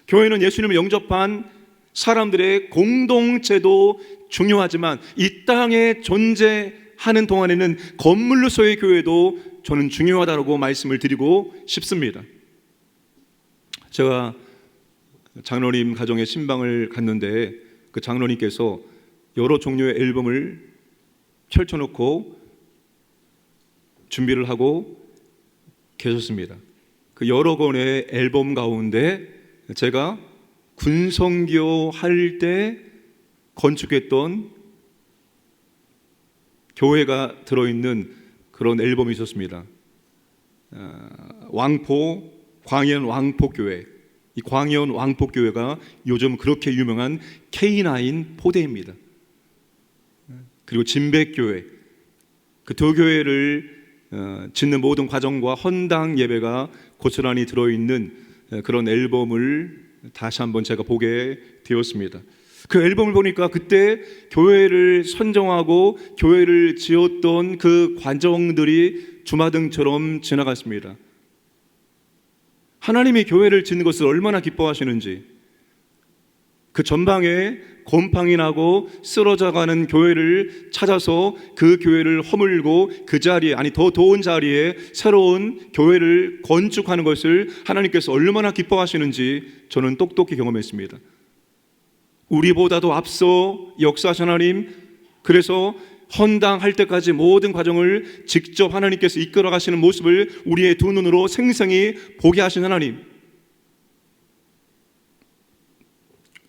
교회는 예수님을 영접한 사람들의 공동체도 중요하지만 이 땅에 존재하는 동안에는 건물로서의 교회도 저는 중요하다고 말씀을 드리고 싶습니다. 제가 장로님 가정에 신방을 갔는데 그 장로님께서 여러 종류의 앨범을 펼쳐놓고 준비를 하고 계셨습니다. 그 여러 권의 앨범 가운데 제가 군성교 할 때 건축했던 교회가 들어있는 그런 앨범이 있었습니다. 광연 왕포교회. 이 광연 왕포교회가 요즘 그렇게 유명한 K9 포대입니다. 그리고 진백교회, 그 두 교회를 짓는 모든 과정과 헌당 예배가 고스란히 들어있는 그런 앨범을 다시 한번 제가 보게 되었습니다. 그 앨범을 보니까 그때 교회를 선정하고 교회를 지었던 그 과정들이 주마등처럼 지나갔습니다. 하나님이 교회를 짓는 것을 얼마나 기뻐하시는지, 그 전방에 곰팡이 나고 쓰러져가는 교회를 찾아서 그 교회를 허물고 그 자리에, 아니 더 좋은 자리에 새로운 교회를 건축하는 것을 하나님께서 얼마나 기뻐하시는지 저는 똑똑히 경험했습니다. 우리보다도 앞서 역사하신 하나님, 그래서 헌당할 때까지 모든 과정을 직접 하나님께서 이끌어 가시는 모습을 우리의 두 눈으로 생생히 보게 하신 하나님,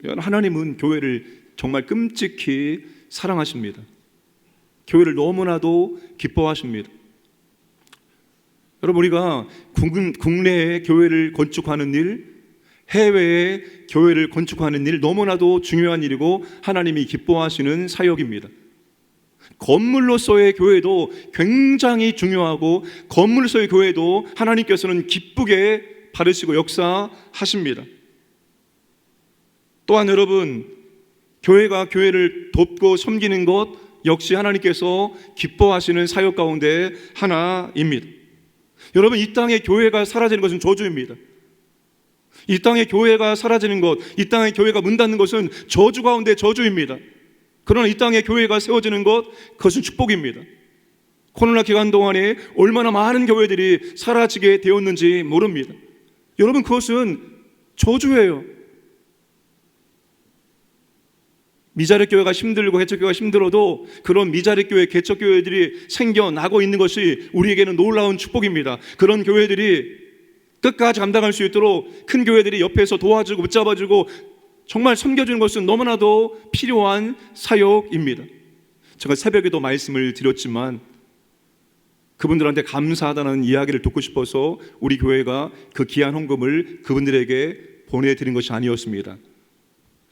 하나님은 교회를 정말 끔찍히 사랑하십니다. 교회를 너무나도 기뻐하십니다. 여러분, 우리가 국내에 교회를 건축하는 일, 해외에 교회를 건축하는 일 너무나도 중요한 일이고 하나님이 기뻐하시는 사역입니다. 건물로서의 교회도 굉장히 중요하고 건물로서의 교회도 하나님께서는 기쁘게 바르시고 역사하십니다. 또한 여러분, 교회가 교회를 돕고 섬기는 것 역시 하나님께서 기뻐하시는 사역 가운데 하나입니다. 여러분, 이 땅에 교회가 사라지는 것은 저주입니다. 이 땅에 교회가 사라지는 것, 이 땅에 교회가 문 닫는 것은 저주 가운데 저주입니다. 그러나 이 땅에 교회가 세워지는 것, 그것은 축복입니다. 코로나 기간 동안에 얼마나 많은 교회들이 사라지게 되었는지 모릅니다. 여러분, 그것은 저주예요. 미자립 교회가 힘들고 개척 교회가 힘들어도 그런 미자립 교회, 개척 교회들이 생겨나고 있는 것이 우리에게는 놀라운 축복입니다. 그런 교회들이 끝까지 감당할 수 있도록 큰 교회들이 옆에서 도와주고 붙잡아주고 정말 섬겨주는 것은 너무나도 필요한 사역입니다. 제가 새벽에도 말씀을 드렸지만 그분들한테 감사하다는 이야기를 듣고 싶어서 우리 교회가 그 귀한 헌금을 그분들에게 보내드린 것이 아니었습니다.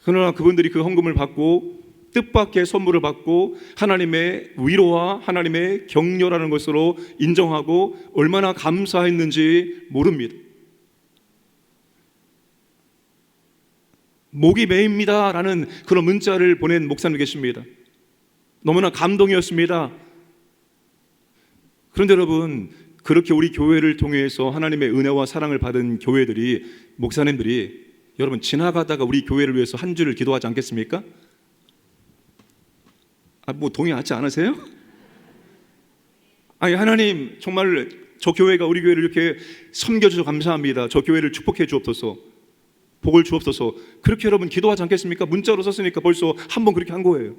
그러나 그분들이 그 헌금을 받고 뜻밖의 선물을 받고 하나님의 위로와 하나님의 격려라는 것으로 인정하고 얼마나 감사했는지 모릅니다. 목이 메입니다 라는 그런 문자를 보낸 목사님 계십니다. 너무나 감동이었습니다. 그런데 여러분, 그렇게 우리 교회를 통해서 하나님의 은혜와 사랑을 받은 교회들이, 목사님들이 여러분 지나가다가 우리 교회를 위해서 한 주를 기도하지 않겠습니까? 뭐 동의하지 않으세요? 아니, 하나님 정말 저 교회가 우리 교회를 이렇게 섬겨주셔서 감사합니다. 저 교회를 축복해 주옵소서, 복을 주옵소서. 그렇게 여러분 기도하지 않겠습니까? 문자로 썼으니까 벌써 한 번 그렇게 한 거예요.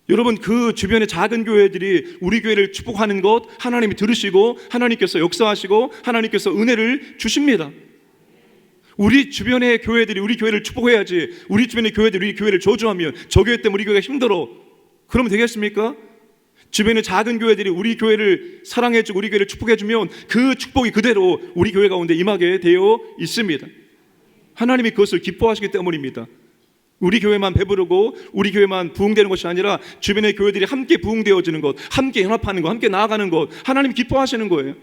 여러분, 그 주변의 작은 교회들이 우리 교회를 축복하는 것 하나님이 들으시고 하나님께서 역사하시고 하나님께서 은혜를 주십니다. 우리 주변의 교회들이 우리 교회를 축복해야지, 우리 주변의 교회들이 우리 교회를 저주하면 저 교회 때문에 우리 교회가 힘들어, 그러면 되겠습니까? 주변의 작은 교회들이 우리 교회를 사랑해주고 우리 교회를 축복해주면 그 축복이 그대로 우리 교회 가운데 임하게 되어 있습니다. 하나님이 그것을 기뻐하시기 때문입니다. 우리 교회만 배부르고 우리 교회만 부흥되는 것이 아니라 주변의 교회들이 함께 부흥되어지는 것, 함께 연합하는 것, 함께 나아가는 것, 하나님이 기뻐하시는 거예요.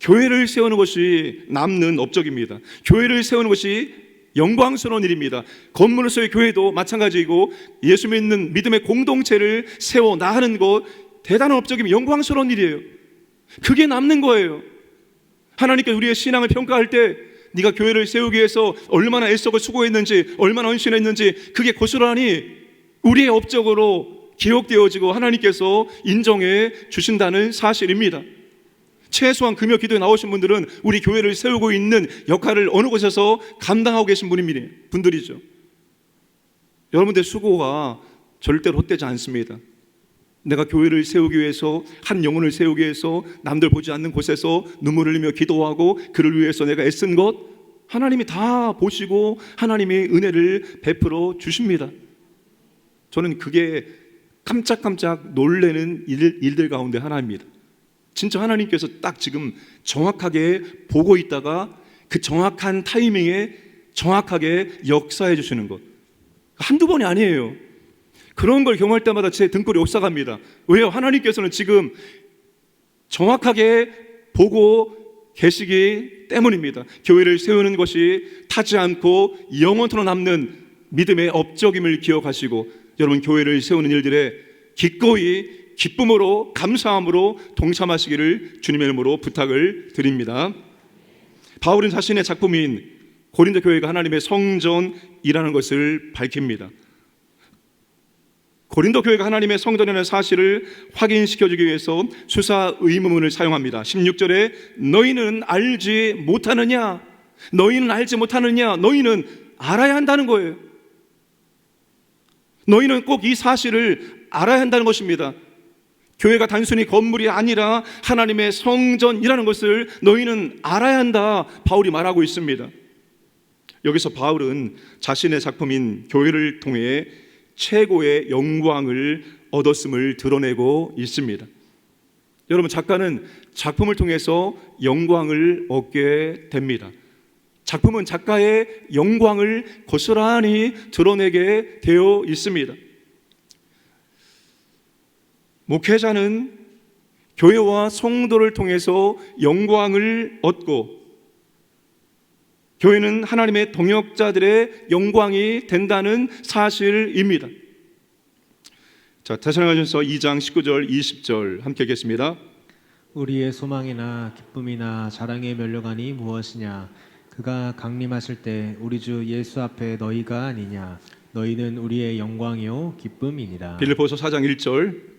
교회를 세우는 것이 남는 업적입니다. 교회를 세우는 것이 영광스러운 일입니다. 건물로서의 교회도 마찬가지이고 예수 믿는 믿음의 공동체를 세워 나가는 것 대단한 업적이며 영광스러운 일이에요. 그게 남는 거예요. 하나님께 우리의 신앙을 평가할 때 네가 교회를 세우기 위해서 얼마나 애쓰고 수고했는지, 얼마나 헌신했는지 그게 고스란히 우리의 업적으로 기억되어지고 하나님께서 인정해 주신다는 사실입니다. 최소한 금요 기도에 나오신 분들은 우리 교회를 세우고 있는 역할을 어느 곳에서 감당하고 계신 분들이죠. 여러분들 수고가 절대로 헛되지 않습니다. 내가 교회를 세우기 위해서, 한 영혼을 세우기 위해서 남들 보지 않는 곳에서 눈물을 흘리며 기도하고 그를 위해서 내가 애쓴 것 하나님이 다 보시고 하나님의 은혜를 베풀어 주십니다. 저는 그게 깜짝깜짝 놀라는 일들 가운데 하나입니다. 진짜 하나님께서 딱 지금 정확하게 보고 있다가 그 정확한 타이밍에 정확하게 역사해 주시는 것, 한두 번이 아니에요. 그런 걸 경험할 때마다 제 등골이 옥삭합니다. 왜요? 하나님께서는 지금 정확하게 보고 계시기 때문입니다. 교회를 세우는 것이 타지 않고 영원토록 남는 믿음의 업적임을 기억하시고 여러분 교회를 세우는 일들에 기꺼이 기쁨으로 감사함으로 동참하시기를 주님의 이름으로 부탁을 드립니다. 바울은 자신의 작품인 고린도 교회가 하나님의 성전이라는 것을 밝힙니다. 고린도 교회가 하나님의 성전이라는 사실을 확인시켜주기 위해서 수사 의문문을 사용합니다. 16절에 너희는 알지 못하느냐? 너희는 알지 못하느냐? 너희는 알아야 한다는 거예요. 너희는 꼭 이 사실을 알아야 한다는 것입니다. 교회가 단순히 건물이 아니라 하나님의 성전이라는 것을 너희는 알아야 한다, 바울이 말하고 있습니다. 여기서 바울은 자신의 작품인 교회를 통해 최고의 영광을 얻었음을 드러내고 있습니다. 여러분, 작가는 작품을 통해서 영광을 얻게 됩니다. 작품은 작가의 영광을 고스란히 드러내게 되어 있습니다. 목회자는 교회와 성도를 통해서 영광을 얻고, 교회는 하나님의 동역자들의 영광이 된다는 사실입니다. 자, 데살로니가전서 2장 19절 20절 함께 읽겠습니다. 우리의 소망이나 기쁨이나 자랑의 면류관이 무엇이냐? 그가 강림하실 때 우리 주 예수 앞에 너희가 아니냐? 너희는 우리의 영광이요 기쁨이니라. 빌립보서 4장 1절.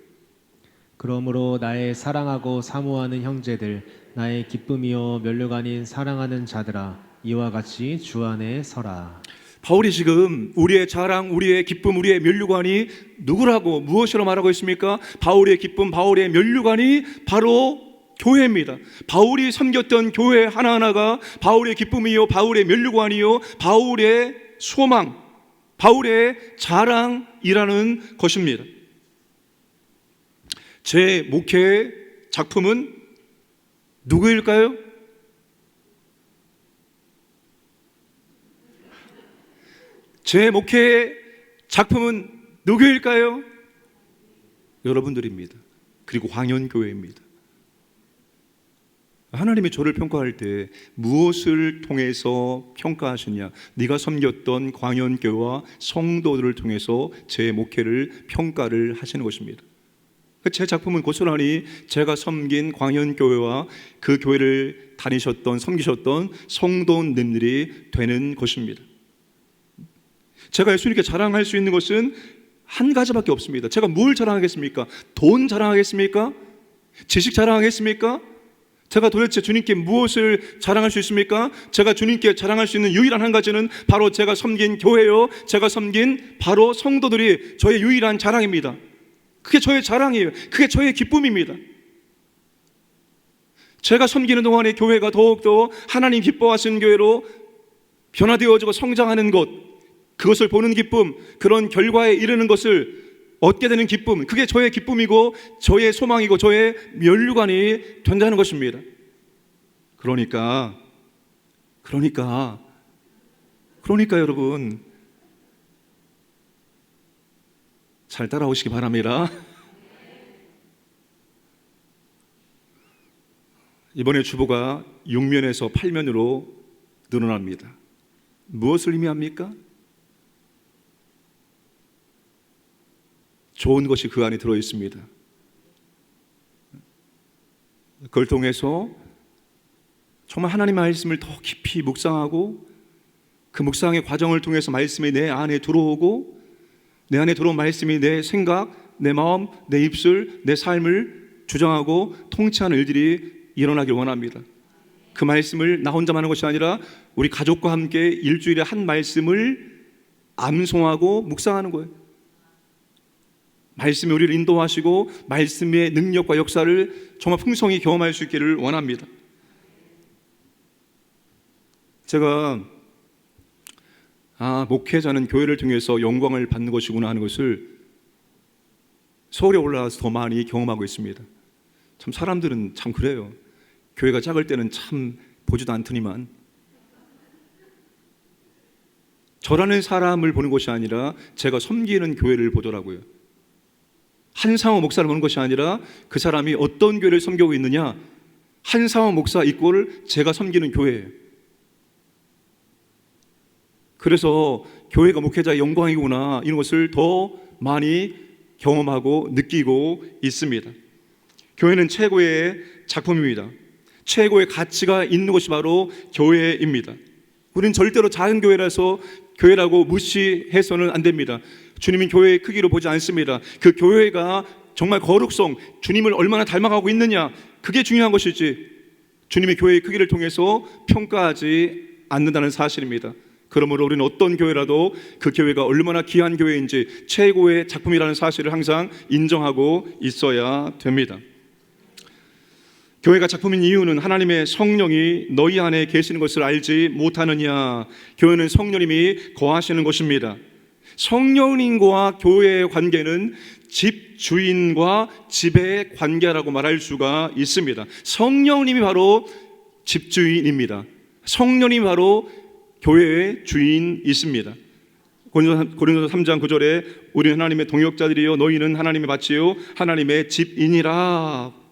그러므로 나의 사랑하고 사모하는 형제들, 나의 기쁨이요 면류관인 사랑하는 자들아, 이와 같이 주 안에 서라. 바울이 지금 우리의 자랑, 우리의 기쁨, 우리의 면류관이 누구라고, 무엇이라고 말하고 있습니까? 바울의 기쁨, 바울의 면류관이 바로 교회입니다. 바울이 섬겼던 교회 하나하나가 바울의 기쁨이요, 바울의 면류관이요, 바울의 소망, 바울의 자랑이라는 것입니다. 제 목회의 작품은 누구일까요? 제 목회의 작품은 누구일까요? 여러분들입니다. 그리고 광연교회입니다. 하나님이 저를 평가할 때 무엇을 통해서 평가하시냐? 네가 섬겼던 광연교회와 성도들을 통해서 제 목회를 평가를 하시는 것입니다. 제 작품은 고스란히 제가 섬긴 광연교회와 그 교회를 다니셨던, 섬기셨던 성도님들이 되는 것입니다. 제가 예수님께 자랑할 수 있는 것은 한 가지밖에 없습니다. 제가 뭘 자랑하겠습니까? 돈 자랑하겠습니까? 지식 자랑하겠습니까? 제가 도대체 주님께 무엇을 자랑할 수 있습니까? 제가 주님께 자랑할 수 있는 유일한 한 가지는 바로 제가 섬긴 교회요, 제가 섬긴 바로 성도들이 저의 유일한 자랑입니다. 그게 저의 자랑이에요. 그게 저의 기쁨입니다. 제가 섬기는 동안에 교회가 더욱더 하나님 기뻐하시는 교회로 변화되어지고 성장하는 것, 그것을 보는 기쁨, 그런 결과에 이르는 것을 얻게 되는 기쁨, 그게 저의 기쁨이고 저의 소망이고 저의 면류관이 된다는 것입니다. 그러니까 여러분 잘 따라오시기 바랍니다. 이번에 주보가 6면에서 8면으로 늘어납니다. 무엇을 의미합니까? 좋은 것이 그 안에 들어 있습니다. 그걸 통해서 정말 하나님의 말씀을 더 깊이 묵상하고, 그 묵상의 과정을 통해서 말씀이 내 안에 들어오고, 내 안에 들어온 말씀이 내 생각, 내 마음, 내 입술, 내 삶을 주장하고 통치하는 일들이 일어나길 원합니다. 그 말씀을 나 혼자만 하는 것이 아니라 우리 가족과 함께 일주일에 한 말씀을 암송하고 묵상하는 거예요. 말씀이 우리를 인도하시고 말씀의 능력과 역사를 정말 풍성히 경험할 수 있기를 원합니다. 제가 목회자는 교회를 통해서 영광을 받는 것이구나 하는 것을 서울에 올라와서 더 많이 경험하고 있습니다. 참 사람들은 참 그래요. 교회가 작을 때는 참 보지도 않더니만, 저라는 사람을 보는 것이 아니라 제가 섬기는 교회를 보더라고요. 한상호 목사를 보는 것이 아니라 그 사람이 어떤 교회를 섬기고 있느냐, 한상호 목사 이꼴 제가 섬기는 교회예요. 그래서 교회가 목회자의 영광이구나, 이런 것을 더 많이 경험하고 느끼고 있습니다. 교회는 최고의 작품입니다. 최고의 가치가 있는 것이 바로 교회입니다. 우리는 절대로 작은 교회라고 무시해서는 안 됩니다. 주님은 교회의 크기로 보지 않습니다. 그 교회가 정말 거룩성, 주님을 얼마나 닮아가고 있느냐, 그게 중요한 것이지 주님의 교회의 크기를 통해서 평가하지 않는다는 사실입니다. 그러므로 우리는 어떤 교회라도 그 교회가 얼마나 귀한 교회인지, 최고의 작품이라는 사실을 항상 인정하고 있어야 됩니다. 교회가 작품인 이유는 하나님의 성령이 너희 안에 계시는 것을 알지 못하느냐. 교회는 성령님이 거하시는 곳입니다. 성령님과 교회의 관계는 집 주인과 집의 관계라고 말할 수가 있습니다. 성령님이 바로 집주인입니다. 성령님이 바로 교회의 주인이십니다. 고린도서 3장 9절에 우리 하나님의 동역자들이요 너희는 하나님의 밭이요 하나님의 집인이라.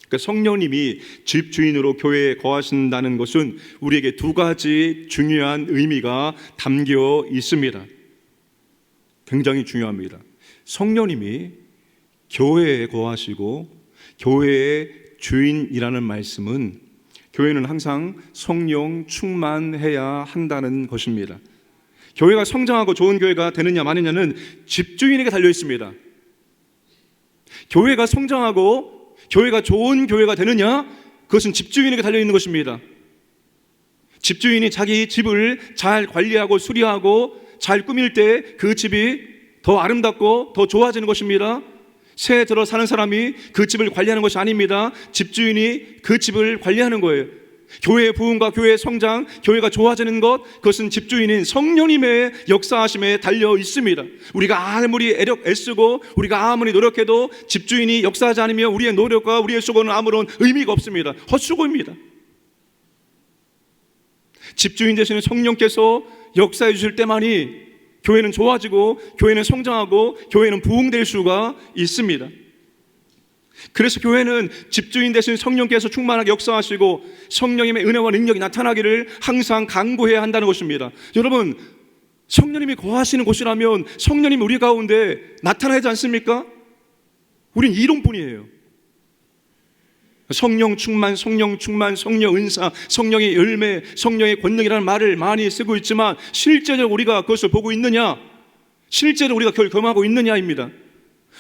그러니까 성령님이 집주인으로 교회에 거하신다는 것은 우리에게 두 가지 중요한 의미가 담겨 있습니다. 굉장히 중요합니다. 성령님이 교회에 거하시고 교회의 주인이라는 말씀은 교회는 항상 성령 충만해야 한다는 것입니다. 교회가 성장하고 좋은 교회가 되느냐 마느냐는 집주인에게 달려 있습니다. 교회가 성장하고 교회가 좋은 교회가 되느냐, 그것은 집주인에게 달려 있는 것입니다. 집주인이 자기 집을 잘 관리하고 수리하고 잘 꾸밀 때 그 집이 더 아름답고 더 좋아지는 것입니다. 새해 들어 사는 사람이 그 집을 관리하는 것이 아닙니다. 집주인이 그 집을 관리하는 거예요. 교회의 부흥과 교회의 성장, 교회가 좋아지는 것, 그것은 집주인인 성령님의 역사하심에 달려 있습니다. 우리가 아무리 애쓰고 우리가 아무리 노력해도 집주인이 역사하지 않으면 우리의 노력과 우리의 수고는 아무런 의미가 없습니다. 헛수고입니다. 집주인 되시는 성령께서 역사해 주실 때만이 교회는 좋아지고 교회는 성장하고 교회는 부흥될 수가 있습니다. 그래서 교회는 집주인 되신 성령께서 충만하게 역사하시고 성령님의 은혜와 능력이 나타나기를 항상 간구해야 한다는 것입니다. 여러분, 성령님이 거하시는 곳이라면 성령님이 우리 가운데 나타나지 않습니까? 우린 이론뿐이에요. 성령 충만, 성령 충만, 성령 은사, 성령의 열매, 성령의 권능이라는 말을 많이 쓰고 있지만 실제로 우리가 그것을 보고 있느냐, 실제로 우리가 그걸 경험하고 있느냐입니다.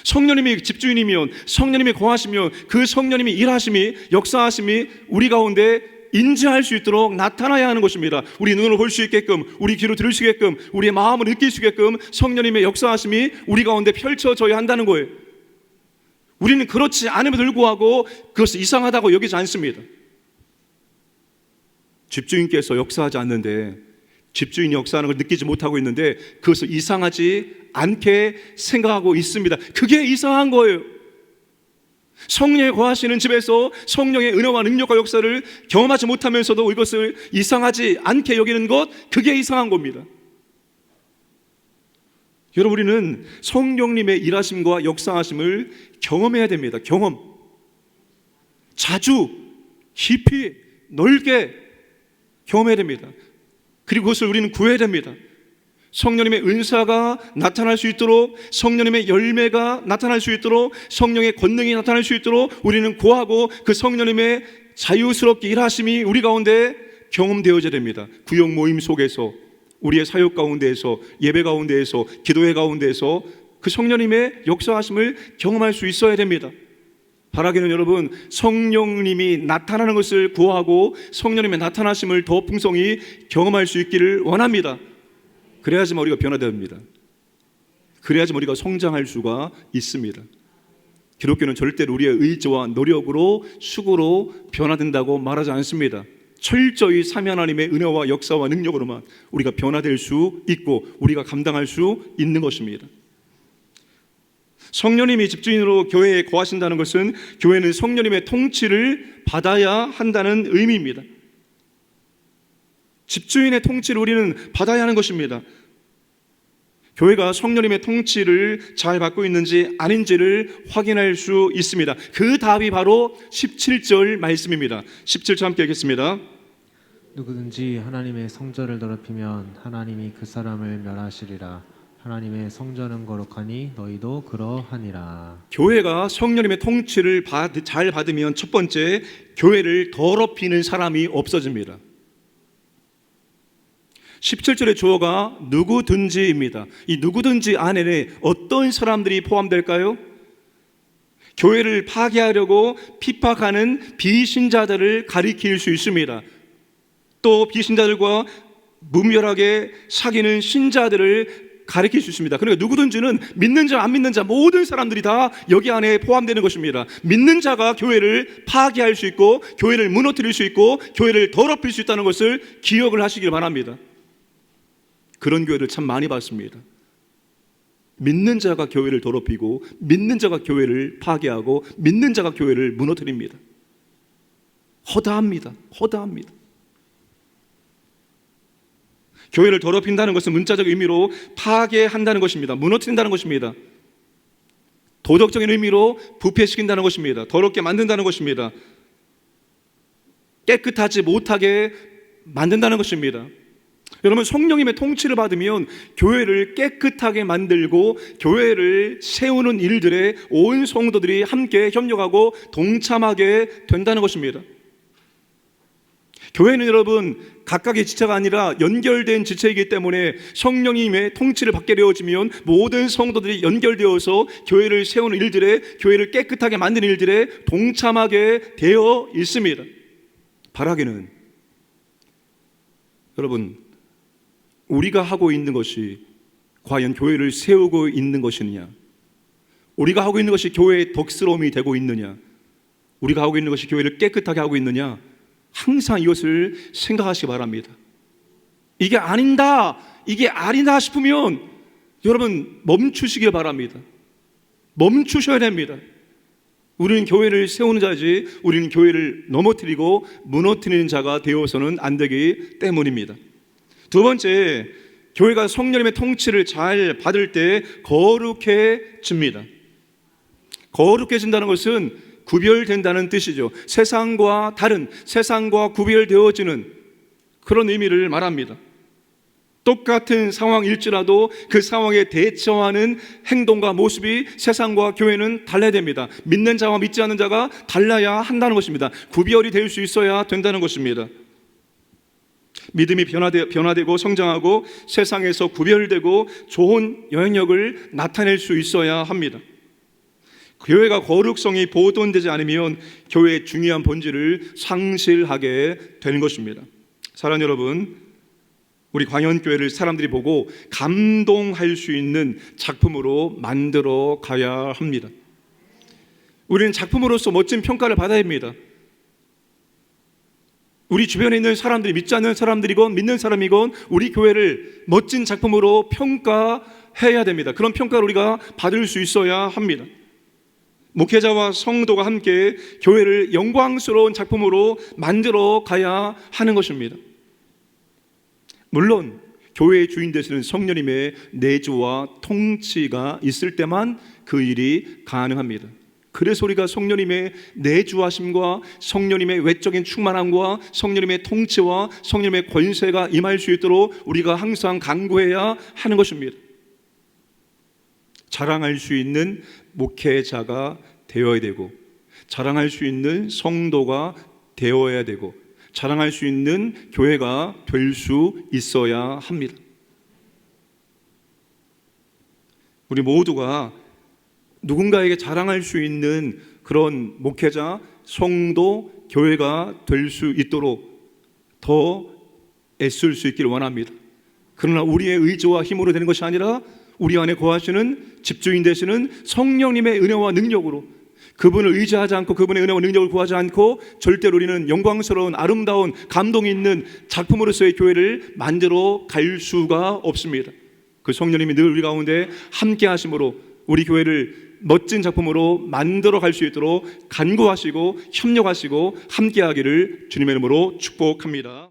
성령님이 집주인이면, 성령님이 거하시면 그 성령님이 일하심이, 역사하심이 우리 가운데 인지할 수 있도록 나타나야 하는 것입니다. 우리 눈으로 볼 수 있게끔, 우리 귀로 들을 수 있게끔, 우리의 마음을 느낄 수 있게끔 성령님의 역사하심이 우리 가운데 펼쳐져야 한다는 거예요. 우리는 그렇지 않음에도 불구하고 그것을 이상하다고 여기지 않습니다. 집주인께서 역사하지 않는데, 집주인이 역사하는 걸 느끼지 못하고 있는데 그것을 이상하지 않게 생각하고 있습니다. 그게 이상한 거예요. 성령이 거하시는 집에서 성령의 은혜와 능력과 역사를 경험하지 못하면서도 이것을 이상하지 않게 여기는 것, 그게 이상한 겁니다. 여러분, 우리는 성령님의 일하심과 역사하심을 경험해야 됩니다. 경험. 자주, 깊이, 넓게 경험해야 됩니다. 그리고 그것을 우리는 구해야 됩니다. 성령님의 은사가 나타날 수 있도록, 성령님의 열매가 나타날 수 있도록, 성령의 권능이 나타날 수 있도록 우리는 구하고 그 성령님의 자유스럽게 일하심이 우리 가운데 경험되어져야 됩니다. 구역 모임 속에서, 우리의 사역 가운데에서, 예배 가운데에서, 기도회 가운데에서 그 성령님의 역사하심을 경험할 수 있어야 됩니다. 바라기는 여러분, 성령님이 나타나는 것을 구하고 성령님의 나타나심을 더 풍성히 경험할 수 있기를 원합니다. 그래야지만 우리가 변화됩니다. 그래야지만 우리가 성장할 수가 있습니다. 기독교는 절대로 우리의 의지와 노력으로, 수고로 변화된다고 말하지 않습니다. 철저히 삼위 하나님의 은혜와 역사와 능력으로만 우리가 변화될 수 있고 우리가 감당할 수 있는 것입니다. 성령님이 집주인으로 교회에 거하신다는 것은 교회는 성령님의 통치를 받아야 한다는 의미입니다. 집주인의 통치를 우리는 받아야 하는 것입니다. 교회가 성령님의 통치를 잘 받고 있는지 아닌지를 확인할 수 있습니다. 그 답이 바로 17절 말씀입니다. 17절 함께 읽겠습니다. 누구든지 하나님의 성전을 더럽히면 하나님이 그 사람을 멸하시리라. 하나님의 성전은 거룩하니 너희도 그러하니라. 교회가 성령님의 통치를 잘 받으면 첫 번째, 교회를 더럽히는 사람이 없어집니다. 17절의 주어가 누구든지입니다. 이 누구든지 안에는 어떤 사람들이 포함될까요? 교회를 파괴하려고 핍박하는 비신자들을 가리킬 수 있습니다. 또 비신자들과 무멸하게 사귀는 신자들을 가르칠 수 있습니다. 그러니까 누구든지는 믿는 자, 안 믿는 자 모든 사람들이 다 여기 안에 포함되는 것입니다. 믿는 자가 교회를 파괴할 수 있고 교회를 무너뜨릴 수 있고 교회를 더럽힐 수 있다는 것을 기억을 하시길 바랍니다. 그런 교회를 참 많이 봤습니다. 믿는 자가 교회를 더럽히고 믿는 자가 교회를 파괴하고 믿는 자가 교회를 무너뜨립니다. 허다합니다. 교회를 더럽힌다는 것은 문자적 의미로 파괴한다는 것입니다. 무너뜨린다는 것입니다. 도덕적인 의미로 부패시킨다는 것입니다. 더럽게 만든다는 것입니다. 깨끗하지 못하게 만든다는 것입니다. 여러분, 성령님의 통치를 받으면 교회를 깨끗하게 만들고 교회를 세우는 일들에 온 성도들이 함께 협력하고 동참하게 된다는 것입니다. 교회는 여러분 각각의 지체가 아니라 연결된 지체이기 때문에 성령님의 통치를 받게 되어지면 모든 성도들이 연결되어서 교회를 세우는 일들에, 교회를 깨끗하게 만드는 일들에 동참하게 되어 있습니다. 바라기는 여러분, 우리가 하고 있는 것이 과연 교회를 세우고 있는 것이느냐, 우리가 하고 있는 것이 교회의 덕스러움이 되고 있느냐, 우리가 하고 있는 것이 교회를 깨끗하게 하고 있느냐, 항상 이것을 생각하시기 바랍니다. 이게 아니다 싶으면 여러분 멈추시길 바랍니다. 멈추셔야 됩니다. 우리는 교회를 세우는 자지 우리는 교회를 넘어뜨리고 무너뜨리는 자가 되어서는 안 되기 때문입니다. 두 번째, 교회가 성령님의 통치를 잘 받을 때 거룩해집니다. 거룩해진다는 것은 구별된다는 뜻이죠. 세상과 다른, 세상과 구별되어지는 그런 의미를 말합니다. 똑같은 상황일지라도 그 상황에 대처하는 행동과 모습이 세상과 교회는 달라야 됩니다. 믿는 자와 믿지 않는 자가 달라야 한다는 것입니다. 구별이 될 수 있어야 된다는 것입니다. 믿음이 변화되고 성장하고 세상에서 구별되고 좋은 영향력을 나타낼 수 있어야 합니다. 교회가 거룩성이 보존되지 않으면 교회의 중요한 본질을 상실하게 되는 것입니다. 사랑하는 여러분, 우리 광연교회를 사람들이 보고 감동할 수 있는 작품으로 만들어 가야 합니다. 우리는 작품으로서 멋진 평가를 받아야 합니다. 우리 주변에 있는 사람들이 믿지 않는 사람들이건 믿는 사람이건 우리 교회를 멋진 작품으로 평가해야 됩니다. 그런 평가를 우리가 받을 수 있어야 합니다. 목회자와 성도가 함께 교회를 영광스러운 작품으로 만들어 가야 하는 것입니다. 물론 교회의 주인 되시는 성령님의 내주와 통치가 있을 때만 그 일이 가능합니다. 그래서 우리가 성령님의 내주하심과 성령님의 외적인 충만함과 성령님의 통치와 성령님의 권세가 임할 수 있도록 우리가 항상 간구해야 하는 것입니다. 자랑할 수 있는 목회자가 되어야 되고, 자랑할 수 있는 성도가 되어야 되고, 자랑할 수 있는 교회가 될 수 있어야 합니다. 우리 모두가 누군가에게 자랑할 수 있는 그런 목회자, 성도, 교회가 될 수 있도록 더 애쓸 수 있기를 원합니다. 그러나 우리의 의지와 힘으로 되는 것이 아니라 우리 안에 거하시는 집주인 되시는 성령님의 은혜와 능력으로, 그분을 의지하지 않고 그분의 은혜와 능력을 구하지 않고 절대로 우리는 영광스러운 아름다운 감동이 있는 작품으로서의 교회를 만들어 갈 수가 없습니다. 그 성령님이 늘 우리 가운데 함께 하심으로 우리 교회를 멋진 작품으로 만들어 갈 수 있도록 간구하시고 협력하시고 함께 하기를 주님의 이름으로 축복합니다.